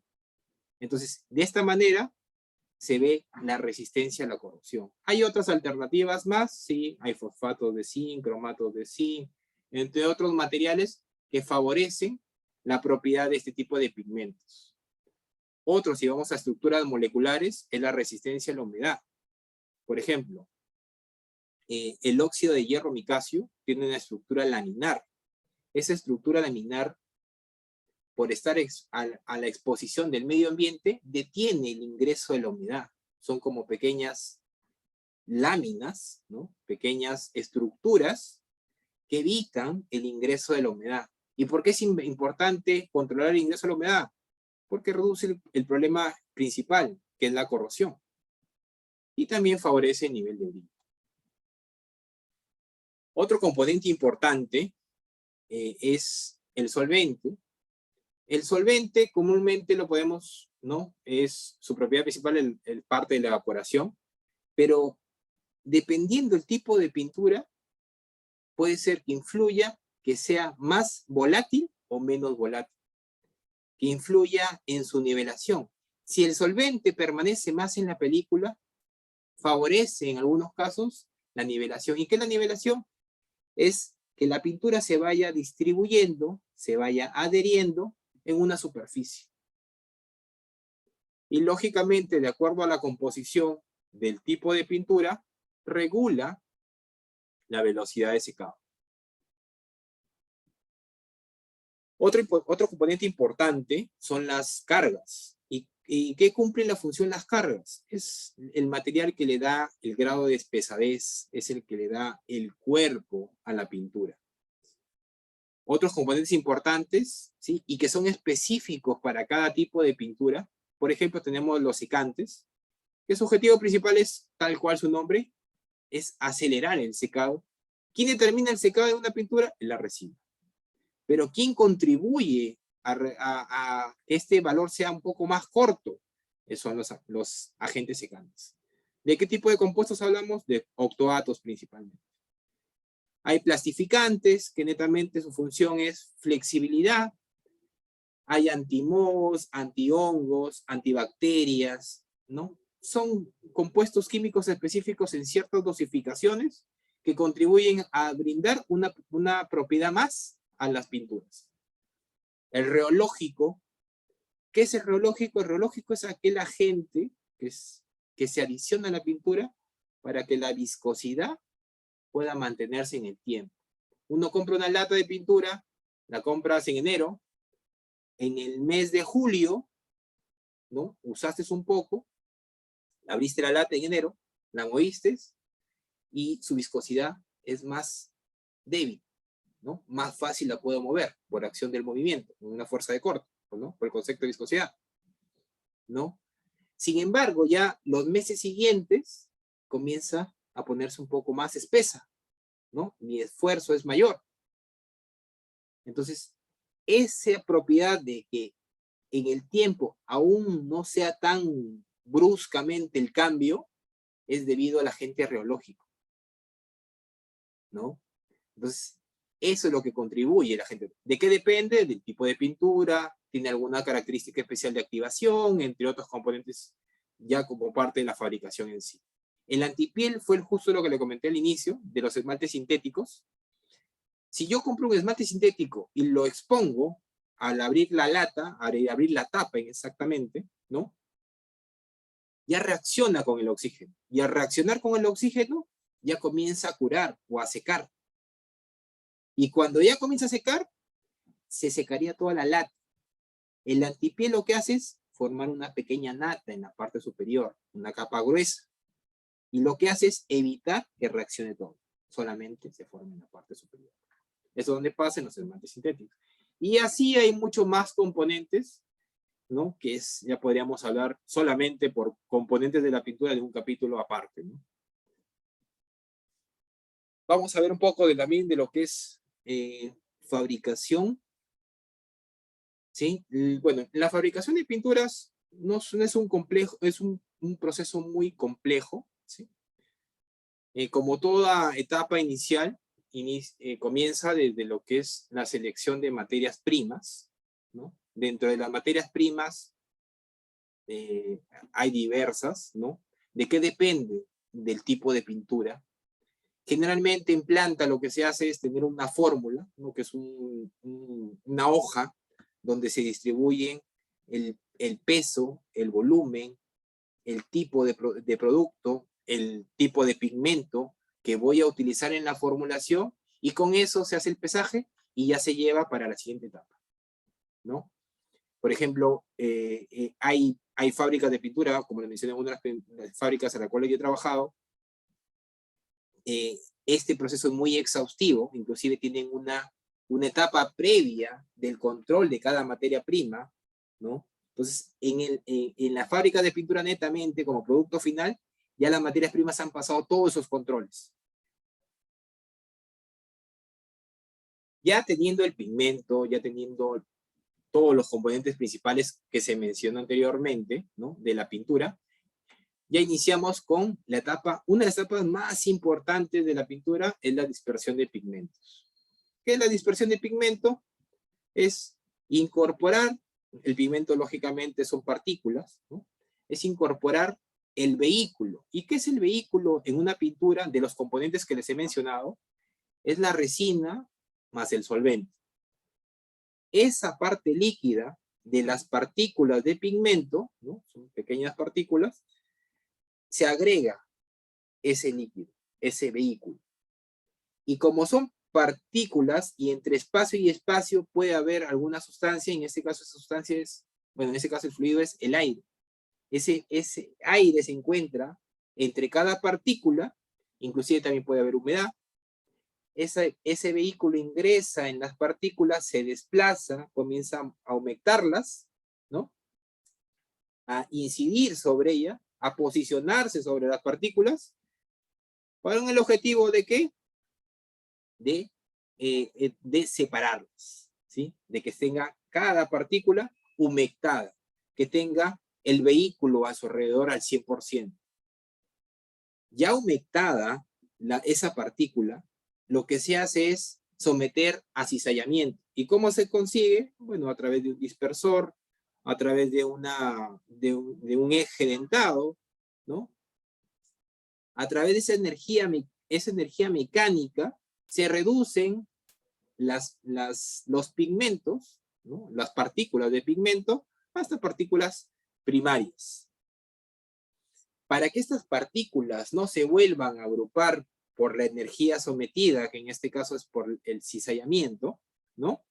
Entonces, de esta manera se ve la resistencia a la corrosión. Hay otras alternativas más, sí, hay fosfatos de zinc, cromatos de zinc, entre otros materiales que favorecen la propiedad de este tipo de pigmentos. Otro, si vamos a estructuras moleculares, es la resistencia a la humedad. Por ejemplo, el óxido de hierro micacio tiene una estructura laminar. Esa estructura laminar, por estar a la exposición del medio ambiente, detiene el ingreso de la humedad. Son como pequeñas láminas, ¿no? Pequeñas estructuras que evitan el ingreso de la humedad. ¿Y por qué es importante controlar el ingreso de la humedad? Porque reduce el problema principal, que es la corrosión. Y también favorece el nivel de brillo. Otro componente importante es el solvente. El solvente comúnmente lo podemos, ¿no? Es su propiedad principal el parte de la evaporación, pero dependiendo del tipo de pintura, puede ser que influya que sea más volátil o menos volátil, que influya en su nivelación. Si el solvente permanece más en la película, favorece en algunos casos la nivelación. ¿Y qué es la nivelación? Es que la pintura se vaya distribuyendo, se vaya adheriendo en una superficie. Y lógicamente, de acuerdo a la composición del tipo de pintura, regula la velocidad de secado. Otro componente importante son las cargas. ¿Y qué cumplen la función las cargas? Es el material que le da el grado de pesadez, es el que le da el cuerpo a la pintura. Otros componentes importantes, ¿sí? Y que son específicos para cada tipo de pintura. Por ejemplo, tenemos los secantes, que su objetivo principal es, tal cual su nombre, es acelerar el secado. ¿Quién determina el secado de una pintura? La resina. Pero ¿quién contribuye a que este valor sea un poco más corto? Son los agentes secantes. ¿De qué tipo de compuestos hablamos? De octoatos principalmente. Hay plastificantes, que netamente su función es flexibilidad. Hay antimos, antihongos, antibacterias, ¿no? Son compuestos químicos específicos en ciertas dosificaciones que contribuyen a brindar una propiedad más a las pinturas. El reológico, ¿qué es el reológico? El reológico es aquel agente que se adiciona a la pintura para que la viscosidad pueda mantenerse en el tiempo. Uno compra una lata de pintura, la compras en enero, en el mes de julio, ¿no? Usaste un poco, abriste la lata en enero, la moviste y su viscosidad es más débil, ¿no? Más fácil la puedo mover por acción del movimiento, una fuerza de corte, ¿no? Por el concepto de viscosidad, ¿no? Sin embargo, ya los meses siguientes comienza a ponerse un poco más espesa, ¿no? Mi esfuerzo es mayor. Entonces, esa propiedad de que en el tiempo aún no sea tan bruscamente el cambio, es debido al agente reológico, ¿no? Entonces, eso es lo que contribuye la gente. ¿De qué depende? Del tipo de pintura, tiene alguna característica especial de activación, entre otros componentes ya como parte de la fabricación en sí. El antipiel fue justo lo que le comenté al inicio, de los esmaltes sintéticos. Si yo compro un esmalte sintético y lo expongo al abrir la lata, al abrir la tapa exactamente, ¿no? Ya reacciona con el oxígeno. Y al reaccionar con el oxígeno, ya comienza a curar o a secar. Y cuando ya comienza a secar, se secaría toda la lata. El antipiel lo que hace es formar una pequeña nata en la parte superior, una capa gruesa. Y lo que hace es evitar que reaccione todo. Solamente se forma en la parte superior. Eso es donde pasa en los esmaltes sintéticos. Y así hay mucho más componentes, ¿no? Que ya podríamos hablar solamente por componentes de la pintura de un capítulo aparte, ¿no? Vamos a ver un poco también de lo que es fabricación. ¿Sí? Bueno, la fabricación de pinturas no es un complejo, es un proceso muy complejo, ¿sí? Como toda etapa inicial, comienza desde lo que es la selección de materias primas, ¿no? Dentro de las materias primas hay diversas, ¿no? ¿De qué depende? Del tipo de pintura. Generalmente en planta lo que se hace es tener una fórmula, ¿no? Que es una hoja donde se distribuyen el peso, el volumen, el tipo de producto, el tipo de pigmento que voy a utilizar en la formulación, y con eso se hace el pesaje y ya se lleva para la siguiente etapa, ¿no? Por ejemplo, hay fábricas de pintura, como les mencioné, una de las fábricas a las cuales yo he trabajado, este proceso es muy exhaustivo, inclusive tienen una etapa previa del control de cada materia prima, ¿no? Entonces, en la fábrica de pintura netamente, como producto final, ya las materias primas han pasado todos esos controles. Ya teniendo el pigmento, ya teniendo todos los componentes principales que se mencionó anteriormente, ¿no? De la pintura, ya iniciamos con la etapa, una de las etapas más importantes de la pintura es la dispersión de pigmentos. ¿Qué es la dispersión de pigmento? Es incorporar, el pigmento lógicamente son partículas, ¿no? Es incorporar el vehículo. ¿Y qué es el vehículo en una pintura? De los componentes que les he mencionado, es la resina más el solvente. Esa parte líquida de las partículas de pigmento, ¿no? Son pequeñas partículas, se agrega ese líquido, ese vehículo. Y como son partículas y entre espacio y espacio puede haber alguna sustancia, en este caso esa sustancia es, bueno, en este caso el fluido es el aire. Ese aire se encuentra entre cada partícula, inclusive también puede haber humedad. Ese vehículo ingresa en las partículas, se desplaza, comienza a humectarlas, ¿no? A incidir sobre ella, a posicionarse sobre las partículas, para el objetivo de ¿qué? De separarlas, ¿sí? De que tenga cada partícula humectada, que tenga el vehículo a su alrededor al 100%. Ya humectada esa partícula, lo que se hace es someter a cizallamiento. ¿Y cómo se consigue? Bueno, a través de un dispersor, a través de un eje dentado, ¿no? A través de esa energía esa energía mecánica, se reducen los pigmentos, ¿no? Las partículas de pigmento, hasta partículas primarias. Para que estas partículas no se vuelvan a agrupar por la energía sometida, que en este caso es por el cizallamiento, ¿no?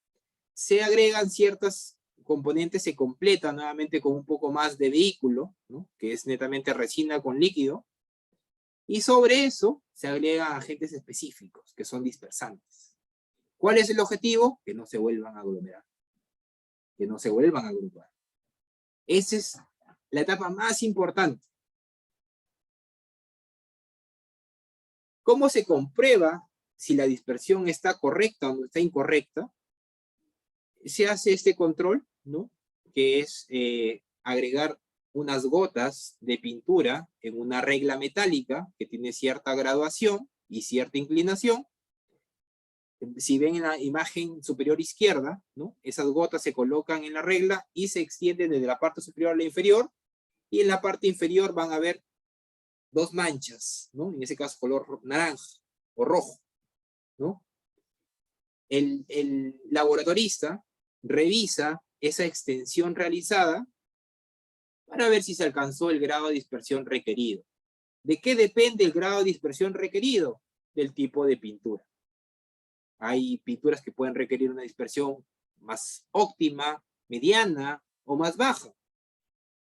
Se agregan ciertas componentes, se completa nuevamente con un poco más de vehículo, ¿no? Que es netamente resina con líquido, y sobre eso se agregan agentes específicos, que son dispersantes. ¿Cuál es el objetivo? Que no se vuelvan a aglomerar, que no se vuelvan a agrupar. Esa es la etapa más importante. ¿Cómo se comprueba si la dispersión está correcta o no está incorrecta? Se hace este control, ¿no? Que es agregar unas gotas de pintura en una regla metálica que tiene cierta graduación y cierta inclinación. Si ven en la imagen superior izquierda, ¿no? Esas gotas se colocan en la regla y se extienden desde la parte superior a la inferior, y en la parte inferior van a ver dos manchas, ¿no? En ese caso color naranja o rojo, ¿no? El laboratorista revisa esa extensión realizada para ver si se alcanzó el grado de dispersión requerido. ¿De qué depende el grado de dispersión requerido? Del tipo de pintura. Hay pinturas que pueden requerir una dispersión más óptima, mediana o más baja.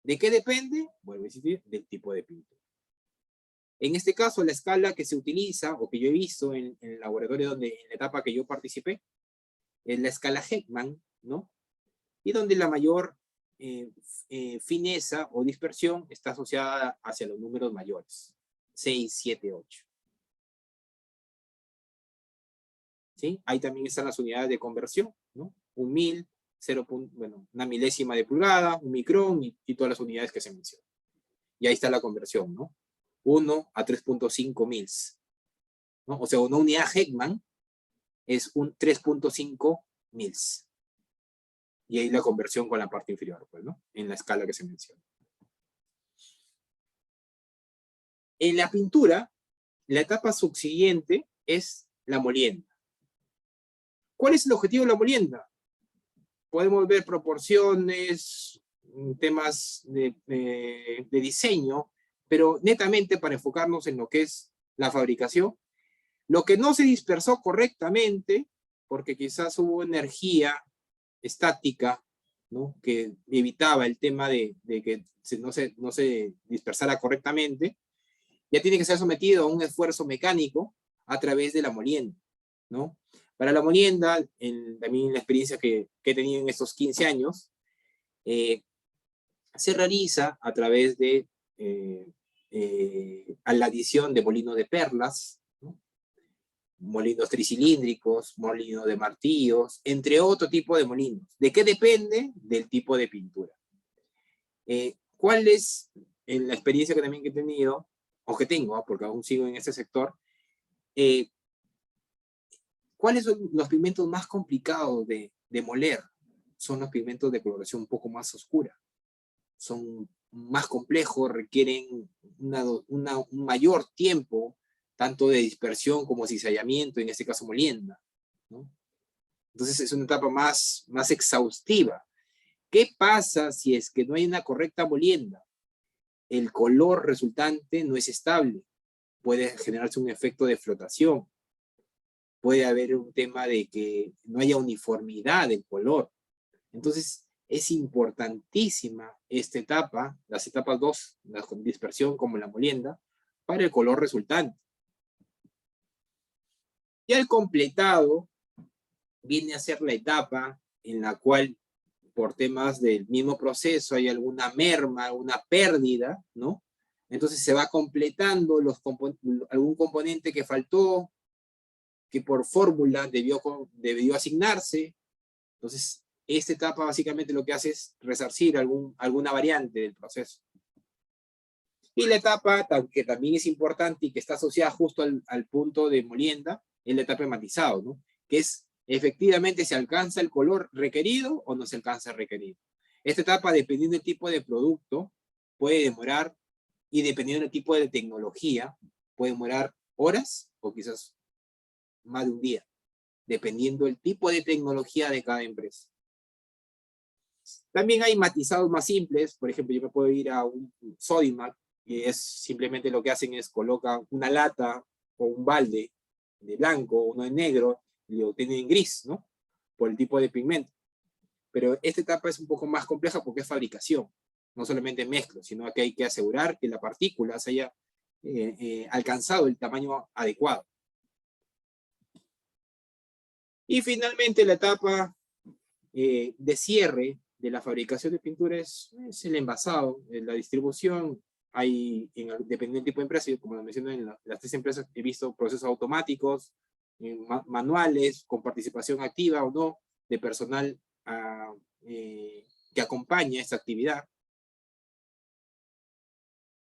¿De qué depende? Vuelvo a insistir, del tipo de pintura. En este caso, la escala que se utiliza, o que yo he visto en el laboratorio en la etapa que yo participé, es la escala Heckman, ¿no? Y donde la mayor fineza o dispersión está asociada hacia los números mayores, 6, 7, 8. ¿Sí? Ahí también están las unidades de conversión, ¿no? 1000, 0. Bueno, una milésima de pulgada, un micrón y todas las unidades que se mencionan. Y ahí está la conversión, ¿no? 1 a 3.5 mils, ¿no? O sea, una unidad Heckman es un 3.5 mils. Y ahí la conversión con la parte inferior, pues, ¿no? En la escala que se menciona. En la pintura, la etapa subsiguiente es la molienda. ¿Cuál es el objetivo de la molienda? Podemos ver proporciones, temas de diseño, pero netamente para enfocarnos en lo que es la fabricación. Lo que no se dispersó correctamente, porque quizás hubo energía estática, ¿no? Que evitaba el tema de que no se dispersara correctamente, ya tiene que ser sometido a un esfuerzo mecánico a través de la molienda, ¿no? Para la molienda, también la experiencia que he tenido en estos 15 años, se realiza a través de a la adición de molino de perlas, ¿no? Molinos tricilíndricos, molino de martillos, entre otro tipo de molinos. ¿De qué depende? Del tipo de pintura. ¿Cuál es la experiencia que también he tenido, o que tengo, porque aún sigo en este sector? ¿Cuáles son los pigmentos más complicados de moler? Son los pigmentos de coloración un poco más oscura. Son más complejos, requieren un mayor tiempo, tanto de dispersión como cizallamiento, en este caso molienda, ¿no? Entonces es una etapa más exhaustiva. ¿Qué pasa si es que no hay una correcta molienda? El color resultante no es estable. Puede generarse un efecto de flotación. Puede haber un tema de que no haya uniformidad del color. Entonces es importantísima esta etapa, las etapas 2, la dispersión como la molienda, para el color resultante. Ya el completado viene a ser la etapa en la cual, por temas del mismo proceso, hay alguna merma, alguna pérdida, ¿no? Entonces se va completando algún componente que faltó, que por fórmula debió asignarse. Entonces, esta etapa básicamente lo que hace es resarcir alguna variante del proceso. Y la etapa que también es importante y que está asociada justo al punto de molienda, es la etapa de matizado, ¿no? Que es efectivamente se alcanza el color requerido o no se alcanza el requerido. Esta etapa, dependiendo del tipo de producto, puede demorar, y dependiendo del tipo de tecnología, puede demorar horas o quizás más de un día, dependiendo del tipo de tecnología de cada empresa. También hay matizados más simples, por ejemplo, yo me puedo ir a un Sodimac, y es simplemente lo que hacen es colocan una lata o un balde de blanco, uno de negro, y lo tienen en gris, ¿no? Por el tipo de pigmento. Pero esta etapa es un poco más compleja porque es fabricación, no solamente mezcla, sino que hay que asegurar que la partícula se haya alcanzado el tamaño adecuado. Y finalmente la etapa de cierre de la fabricación de pintura es el envasado, la distribución. Hay, dependiendo del tipo de empresa, como lo mencioné en las 3 empresas, he visto procesos automáticos, manuales, con participación activa o no, de personal que acompaña esta actividad.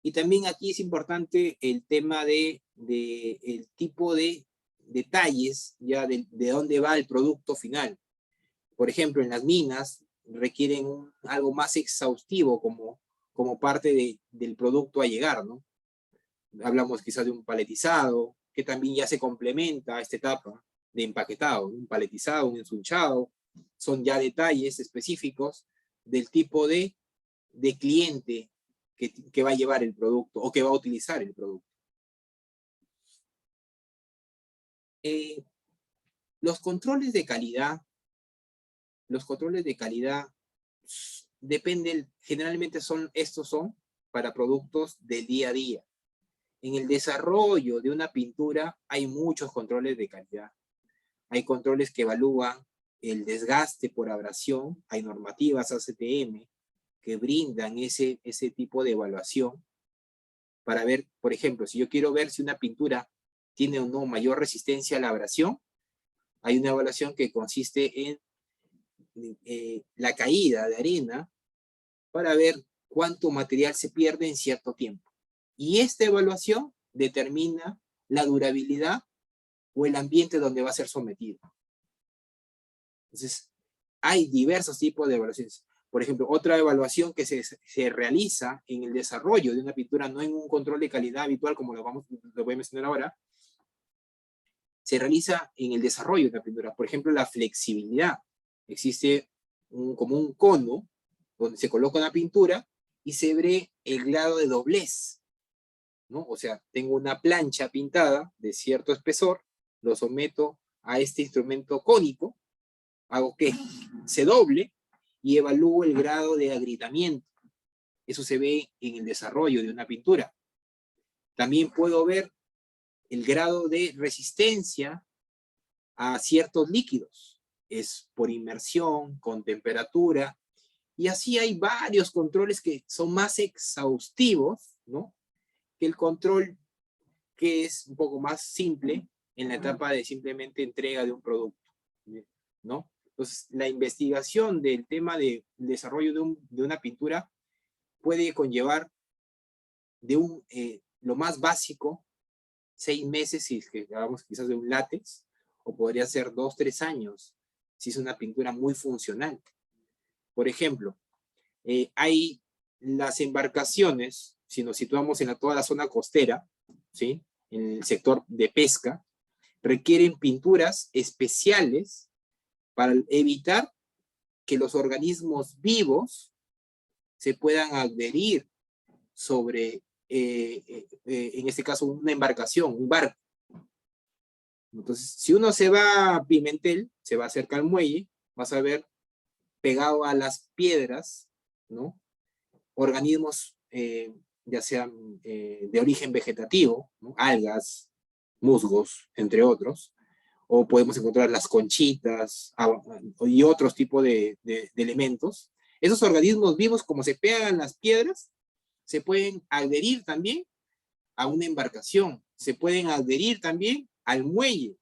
Y también aquí es importante el tema de el tipo de detalles, ya de dónde va el producto final. Por ejemplo, en las minas requieren algo más exhaustivo como parte del producto a llegar, ¿no? Hablamos quizás de un paletizado, que también ya se complementa a esta etapa de empaquetado, un paletizado, un ensunchado, son ya detalles específicos del tipo de cliente que va a llevar el producto o que va a utilizar el producto. Los controles de calidad dependen, generalmente estos son para productos del día a día. En el desarrollo de una pintura hay muchos controles de calidad. Hay controles que evalúan el desgaste por abrasión, hay normativas ACTM que brindan ese tipo de evaluación para ver, por ejemplo, si yo quiero ver si una pintura tiene o no mayor resistencia a la abrasión, hay una evaluación que consiste en la caída de arena para ver cuánto material se pierde en cierto tiempo. Y esta evaluación determina la durabilidad o el ambiente donde va a ser sometido. Entonces, hay diversos tipos de evaluaciones. Por ejemplo, otra evaluación que se realiza en el desarrollo de una pintura, no en un control de calidad habitual como lo voy a mencionar ahora, se realiza en el desarrollo de una pintura. Por ejemplo, la flexibilidad. Existe como un cono donde se coloca una pintura y se ve el grado de doblez, ¿no? O sea, tengo una plancha pintada de cierto espesor, lo someto a este instrumento cónico, hago que se doble y evalúo el grado de agrietamiento. Eso se ve en el desarrollo de una pintura. También puedo ver el grado de resistencia a ciertos líquidos. Es por inmersión, con temperatura, y así hay varios controles que son más exhaustivos, ¿no? Que el control que es un poco más simple en la etapa de simplemente entrega de un producto, ¿no? Entonces, la investigación del tema del desarrollo de una pintura puede conllevar lo más básico, 6 meses si es que hablamos quizás de un látex, o podría ser 2, 3 años si es una pintura muy funcional. Por ejemplo, hay las embarcaciones, si nos situamos en toda la zona costera, ¿sí? En el sector de pesca, requieren pinturas especiales para evitar que los organismos vivos se puedan adherir sobre, en este caso, una embarcación, un barco. Entonces, si uno se va a Pimentel, se va cerca al muelle, vas a ver pegado a las piedras, ¿no? Organismos, ya sean de origen vegetativo, ¿no? Algas, musgos, entre otros, o podemos encontrar las conchitas y otros tipos de elementos. Esos organismos vivos, como se pegan las piedras, se pueden adherir también a una embarcación, se pueden adherir también al muelle.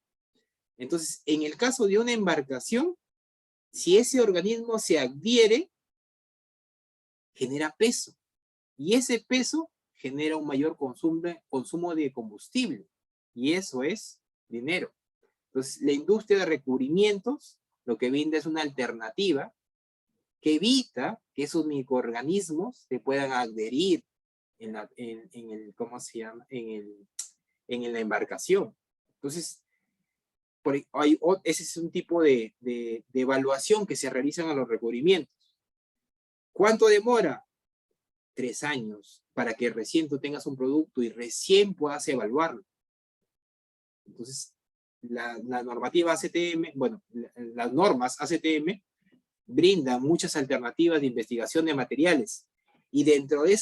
Entonces, en el caso de una embarcación, si ese organismo se adhiere, genera peso. Y ese peso genera un mayor consumo de combustible. Y eso es dinero. Entonces, la industria de recubrimientos lo que brinda es una alternativa que evita que esos microorganismos se puedan adherir en la embarcación. Entonces, ese es un tipo de evaluación que se realizan a los recubrimientos. ¿Cuánto demora? 3 años para que recién tú tengas un producto y recién puedas evaluarlo. Entonces, la normativa ACTM, bueno, las normas ACTM brindan muchas alternativas de investigación de materiales. Y dentro de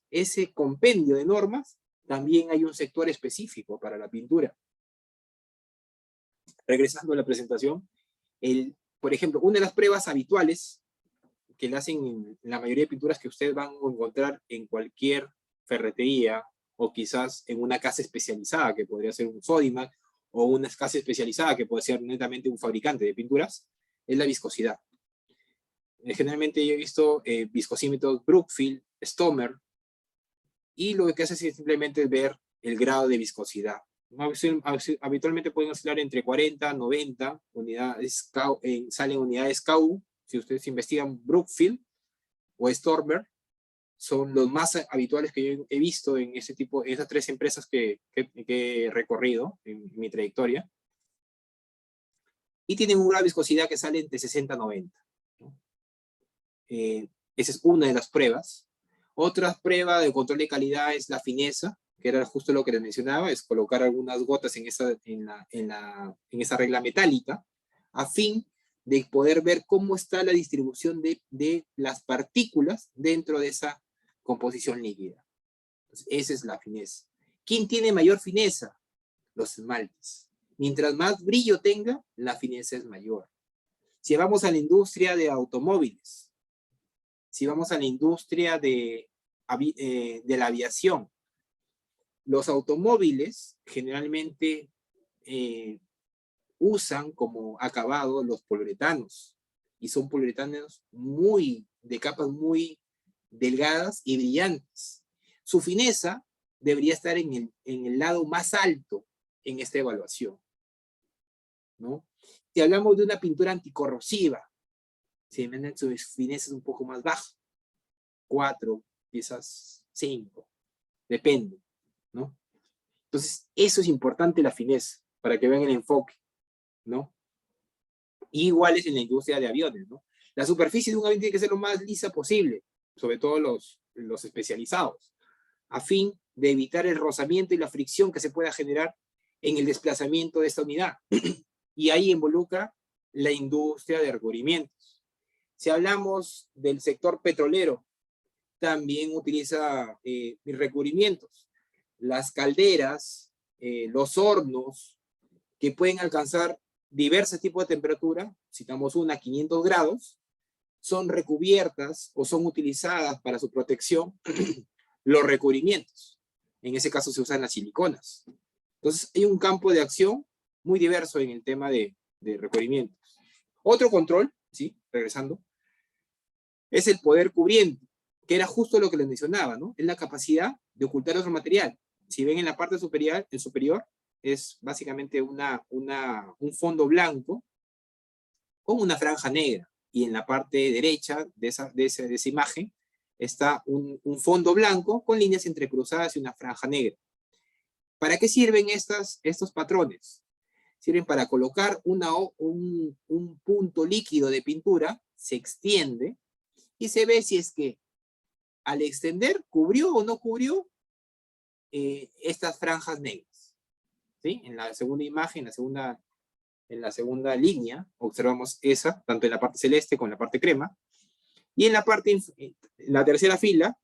ese compendio de normas, también hay un sector específico para la pintura. Regresando a la presentación, por ejemplo, una de las pruebas habituales que le hacen en la mayoría de pinturas que ustedes van a encontrar en cualquier ferretería o quizás en una casa especializada, que podría ser un Sodimac, o una casa especializada que puede ser netamente un fabricante de pinturas, es la viscosidad. Generalmente yo he visto viscosímetros Brookfield, Stomer, y lo que hace es simplemente ver el grado de viscosidad. Habitualmente pueden oscilar entre 40 90 unidades, salen unidades KU. Si ustedes investigan Brookfield o Stomer, son los más habituales que yo he visto en esas 3 empresas que he recorrido en mi trayectoria. Y tienen una viscosidad que sale entre 60 a 90. ¿No? Esa es una de las pruebas. Otra prueba de control de calidad es la fineza, que era justo lo que les mencionaba, es colocar algunas gotas en esa regla metálica, a fin de poder ver cómo está la distribución de las partículas dentro de esa composición líquida. Entonces, esa es la fineza. ¿Quién tiene mayor fineza? Los esmaltes. Mientras más brillo tenga, la fineza es mayor. Si vamos a la industria de automóviles, si vamos a la industria de la aviación, los automóviles generalmente usan como acabado los poliuretanos, y son poliuretanos de capas muy delgadas y brillantes. Su fineza debería estar en el lado más alto en esta evaluación, ¿no? Si hablamos de una pintura anticorrosiva, su fineza es un poco más baja, 4, quizás 5, depende, ¿no? Entonces, eso es importante, la fineza, para que vean el enfoque, ¿no? Y igual es en la industria de aviones, ¿no? La superficie de un avión tiene que ser lo más lisa posible, sobre todo los especializados, a fin de evitar el rozamiento y la fricción que se pueda generar en el desplazamiento de esta unidad. Y ahí involucra la industria de recubrimientos. Si hablamos del sector petrolero, también utiliza recubrimientos. Las calderas, los hornos, que pueden alcanzar diversos tipos de temperatura, citamos una a 500 grados, son recubiertas o son utilizadas para su protección los recubrimientos. En ese caso se usan las siliconas. Entonces hay un campo de acción muy diverso en el tema de recubrimientos. Otro control, ¿sí? Regresando, es el poder cubriente, que era justo lo que les mencionaba, ¿no? Es la capacidad de ocultar otro material. Si ven en la parte superior, el superior es básicamente un fondo blanco con una franja negra, y en la parte derecha de esa imagen está un fondo blanco con líneas entrecruzadas y una franja negra. ¿Para qué sirven estos patrones? Sirven para colocar un punto líquido de pintura, se extiende y se ve si es que al extender cubrió o no cubrió estas franjas negras. ¿Sí? En la segunda imagen, en la segunda línea, observamos esa, tanto en la parte celeste como en la parte crema. Y en la tercera fila,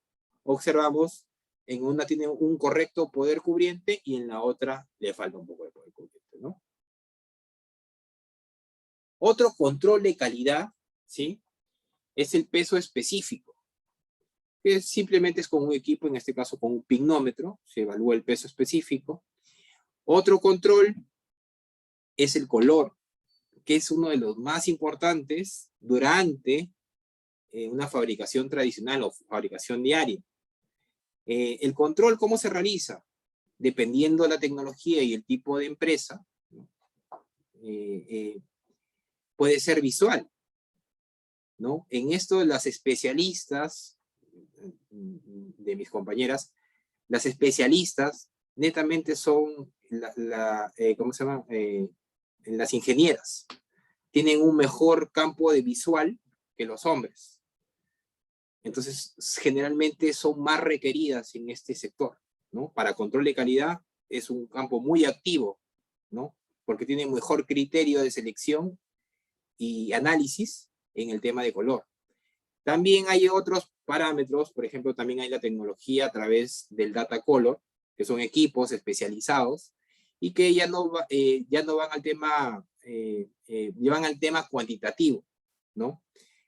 observamos en una tiene un correcto poder cubriente y en la otra le falta un poco de poder cubriente, ¿no? Otro control de calidad, ¿sí? Es el peso específico, que simplemente es con un equipo, en este caso con un pignómetro, se evalúa el peso específico. Otro control es el color, que es uno de los más importantes durante una fabricación tradicional o fabricación diaria. El control, ¿cómo se realiza? Dependiendo de la tecnología y el tipo de empresa, ¿no? Puede ser visual, ¿no? En esto las especialistas, de mis compañeras, las especialistas netamente son ¿cómo se llama? Las ingenieras. Tienen un mejor campo de visual que los hombres. Entonces, generalmente son más requeridas en este sector, ¿no? Para control de calidad es un campo muy activo, ¿no? Porque tiene mejor criterio de selección y análisis en el tema de color. También hay otros parámetros, por ejemplo, también hay la tecnología a través del data color, que son equipos especializados y que ya no van al tema, llevan al tema cuantitativo, ¿no?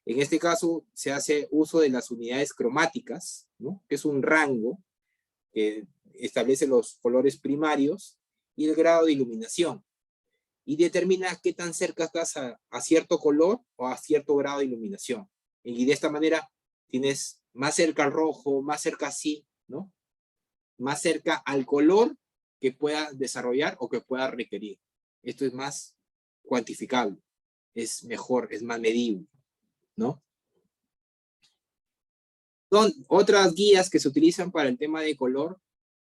En este caso se hace uso de las unidades cromáticas, ¿no? Que es un rango que establece los colores primarios y el grado de iluminación, y determina qué tan cerca estás a cierto color o a cierto grado de iluminación. Y de esta manera tienes más cerca al rojo, más cerca así, ¿no? Más cerca al color que pueda desarrollar o que pueda requerir. Esto es más cuantificable, es mejor, es más medible, ¿no? Otras guías que se utilizan para el tema de color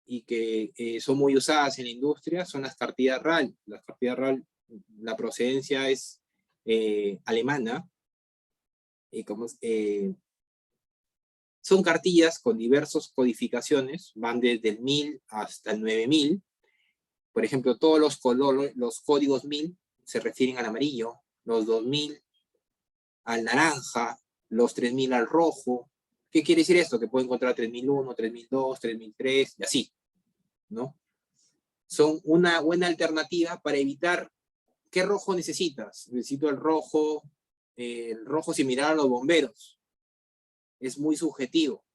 y que son muy usadas en la industria son las cartillas RAL. Las cartillas RAL, la procedencia es alemana. Son cartillas con diversas codificaciones, van desde el 1000 hasta el 9000. Por ejemplo, todos los códigos 1000 se refieren al amarillo, los 2000 al naranja, los 3000 al rojo. ¿Qué quiere decir esto? Que puedo encontrar 3001, 3002, 3003 y así, ¿no? Son una buena alternativa para evitar. ¿Qué rojo necesitas? Necesito el rojo similar a los bomberos. Es muy subjetivo,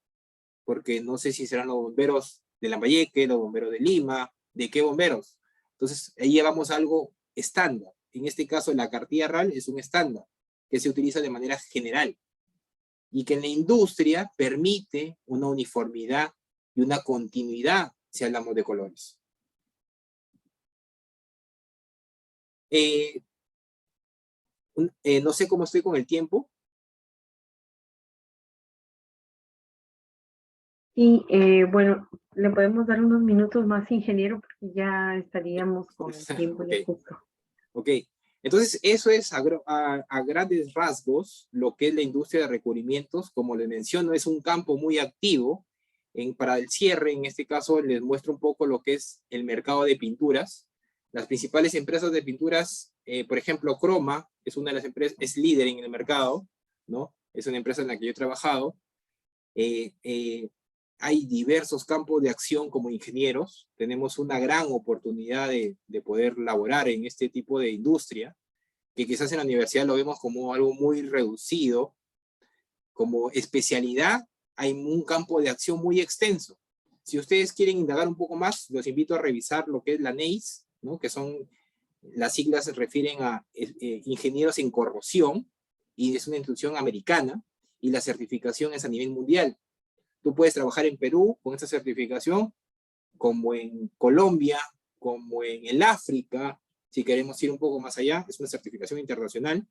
porque no sé si serán los bomberos de Lambayeque, los bomberos de Lima, ¿de qué bomberos? Entonces, ahí llevamos algo estándar. En este caso, la cartilla RAL es un estándar que se utiliza de manera general y que en la industria permite una uniformidad y una continuidad si hablamos de colores. No sé cómo estoy con el tiempo. Y bueno, le podemos dar unos minutos más, ingeniero, porque ya estaríamos con el tiempo ya justo. Ok, entonces eso es a grandes rasgos lo que es la industria de recubrimientos. Como les menciono, es un campo muy activo. Para el cierre, en este caso, les muestro un poco lo que es el mercado de pinturas. Las principales empresas de pinturas, por ejemplo, Croma, es una de las empresas, es líder en el mercado, ¿no? Es una empresa en la que yo he trabajado. Hay diversos campos de acción como ingenieros. Tenemos una gran oportunidad de poder laborar en este tipo de industria, que quizás en la universidad lo vemos como algo muy reducido. Como especialidad, hay un campo de acción muy extenso. Si ustedes quieren indagar un poco más, los invito a revisar lo que es la NEIS, ¿no? Que son, las siglas se refieren a ingenieros en corrosión, y es una institución americana, y la certificación es a nivel mundial. Tú puedes trabajar en Perú con esta certificación, como en Colombia, como en el África, si queremos ir un poco más allá, es una certificación internacional,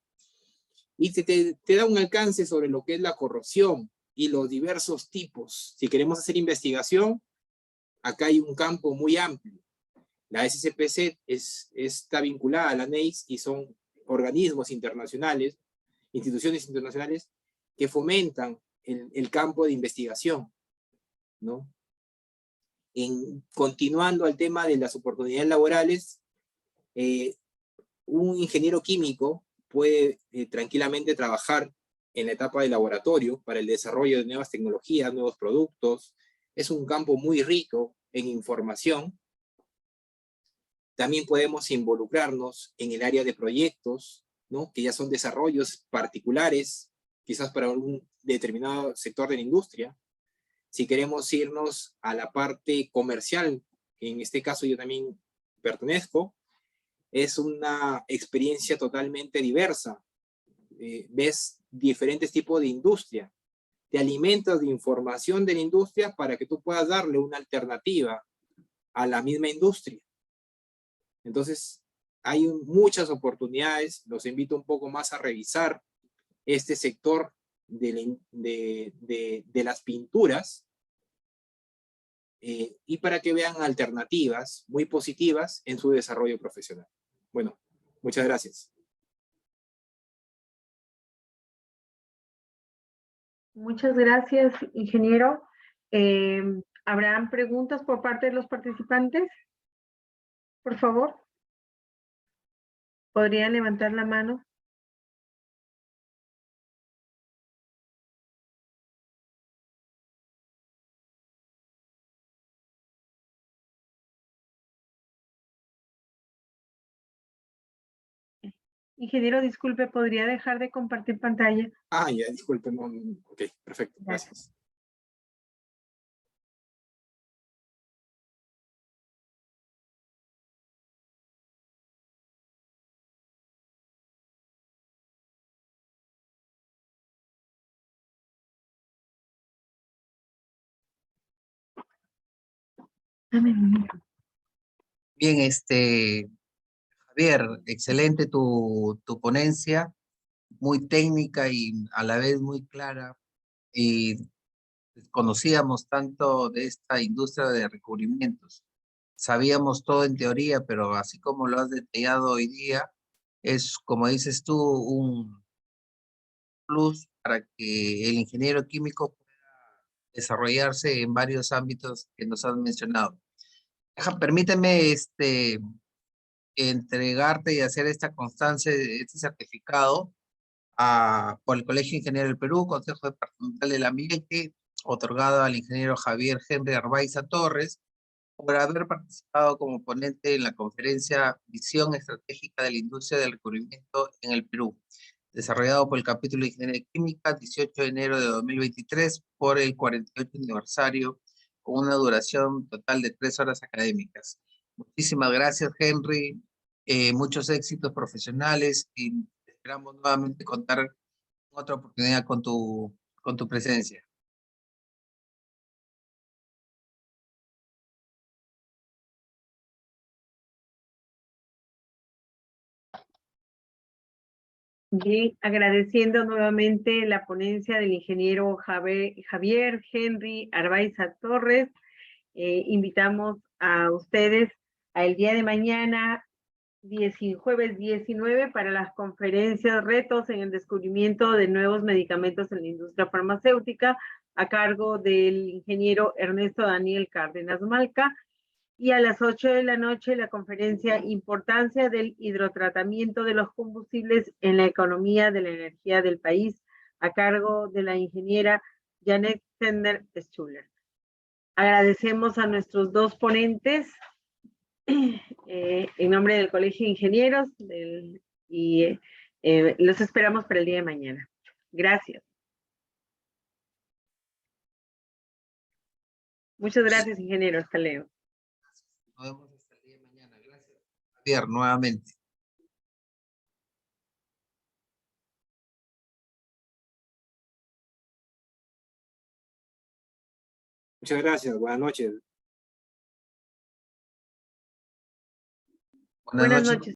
y te da un alcance sobre lo que es la corrosión y los diversos tipos. Si queremos hacer investigación, acá hay un campo muy amplio. La SCPC está vinculada a la NEIS y son organismos internacionales, instituciones internacionales que fomentan el campo de investigación, ¿no? Continuando al tema de las oportunidades laborales, un ingeniero químico puede tranquilamente trabajar en la etapa de laboratorio para el desarrollo de nuevas tecnologías, nuevos productos. Es un campo muy rico en información. También podemos involucrarnos en el área de proyectos, ¿no? Que ya son desarrollos particulares, quizás para un determinado sector de la industria. Si queremos irnos a la parte comercial, que en este caso yo también pertenezco, es una experiencia totalmente diversa. Ves diferentes tipos de industria. Te alimentas de información de la industria para que tú puedas darle una alternativa a la misma industria. Entonces, hay muchas oportunidades. Los invito un poco más a revisar este sector de las pinturas, y para que vean alternativas muy positivas en su desarrollo profesional. Bueno, muchas gracias. Muchas gracias, ingeniero. ¿Habrán preguntas por parte de los participantes? Por favor. ¿Podrían levantar la mano? Ingeniero, disculpe, ¿podría dejar de compartir pantalla? Ah, ya, disculpen. Ok, perfecto, Gracias. gracias. Dame un minuto. Bien, Javier, excelente tu ponencia, muy técnica y a la vez muy clara. Y conocíamos tanto de esta industria de recubrimientos. Sabíamos todo en teoría, pero así como lo has detallado hoy día, es, como dices tú, un plus para que el ingeniero químico pueda desarrollarse en varios ámbitos que nos has mencionado. Permíteme entregarte y hacer esta constancia, este certificado por el Colegio Ingeniero del Perú, Consejo Departamental del Ambiente, otorgado al ingeniero Javier Henry Arbaiza Torres, por haber participado como ponente en la conferencia Visión Estratégica de la Industria del Recubrimiento en el Perú, desarrollado por el capítulo de Ingeniería Química, 18 de enero de 2023, por el 48 aniversario, con una duración total de 3 horas académicas. Muchísimas gracias, Henry. Muchos éxitos profesionales y esperamos nuevamente contar en otra oportunidad con tu presencia. Bien, agradeciendo nuevamente la ponencia del ingeniero Javier Henry Arbaiza Torres. Invitamos a ustedes al día de mañana, jueves 19, para las conferencias Retos en el descubrimiento de nuevos medicamentos en la industria farmacéutica, a cargo del ingeniero Ernesto Daniel Cárdenas Malca. Y a las 8 de la noche la conferencia Importancia del hidrotratamiento de los combustibles en la economía de la energía del país, a cargo de la ingeniera Janet Sender-Schuller. Agradecemos a nuestros dos ponentes en nombre del Colegio de Ingenieros y los esperamos para el día de mañana. Gracias. Muchas gracias, ingeniero. Hasta luego. Nos vemos hasta el día de mañana. Gracias, Javier, nuevamente. Muchas gracias, buenas noches. Buenas noches.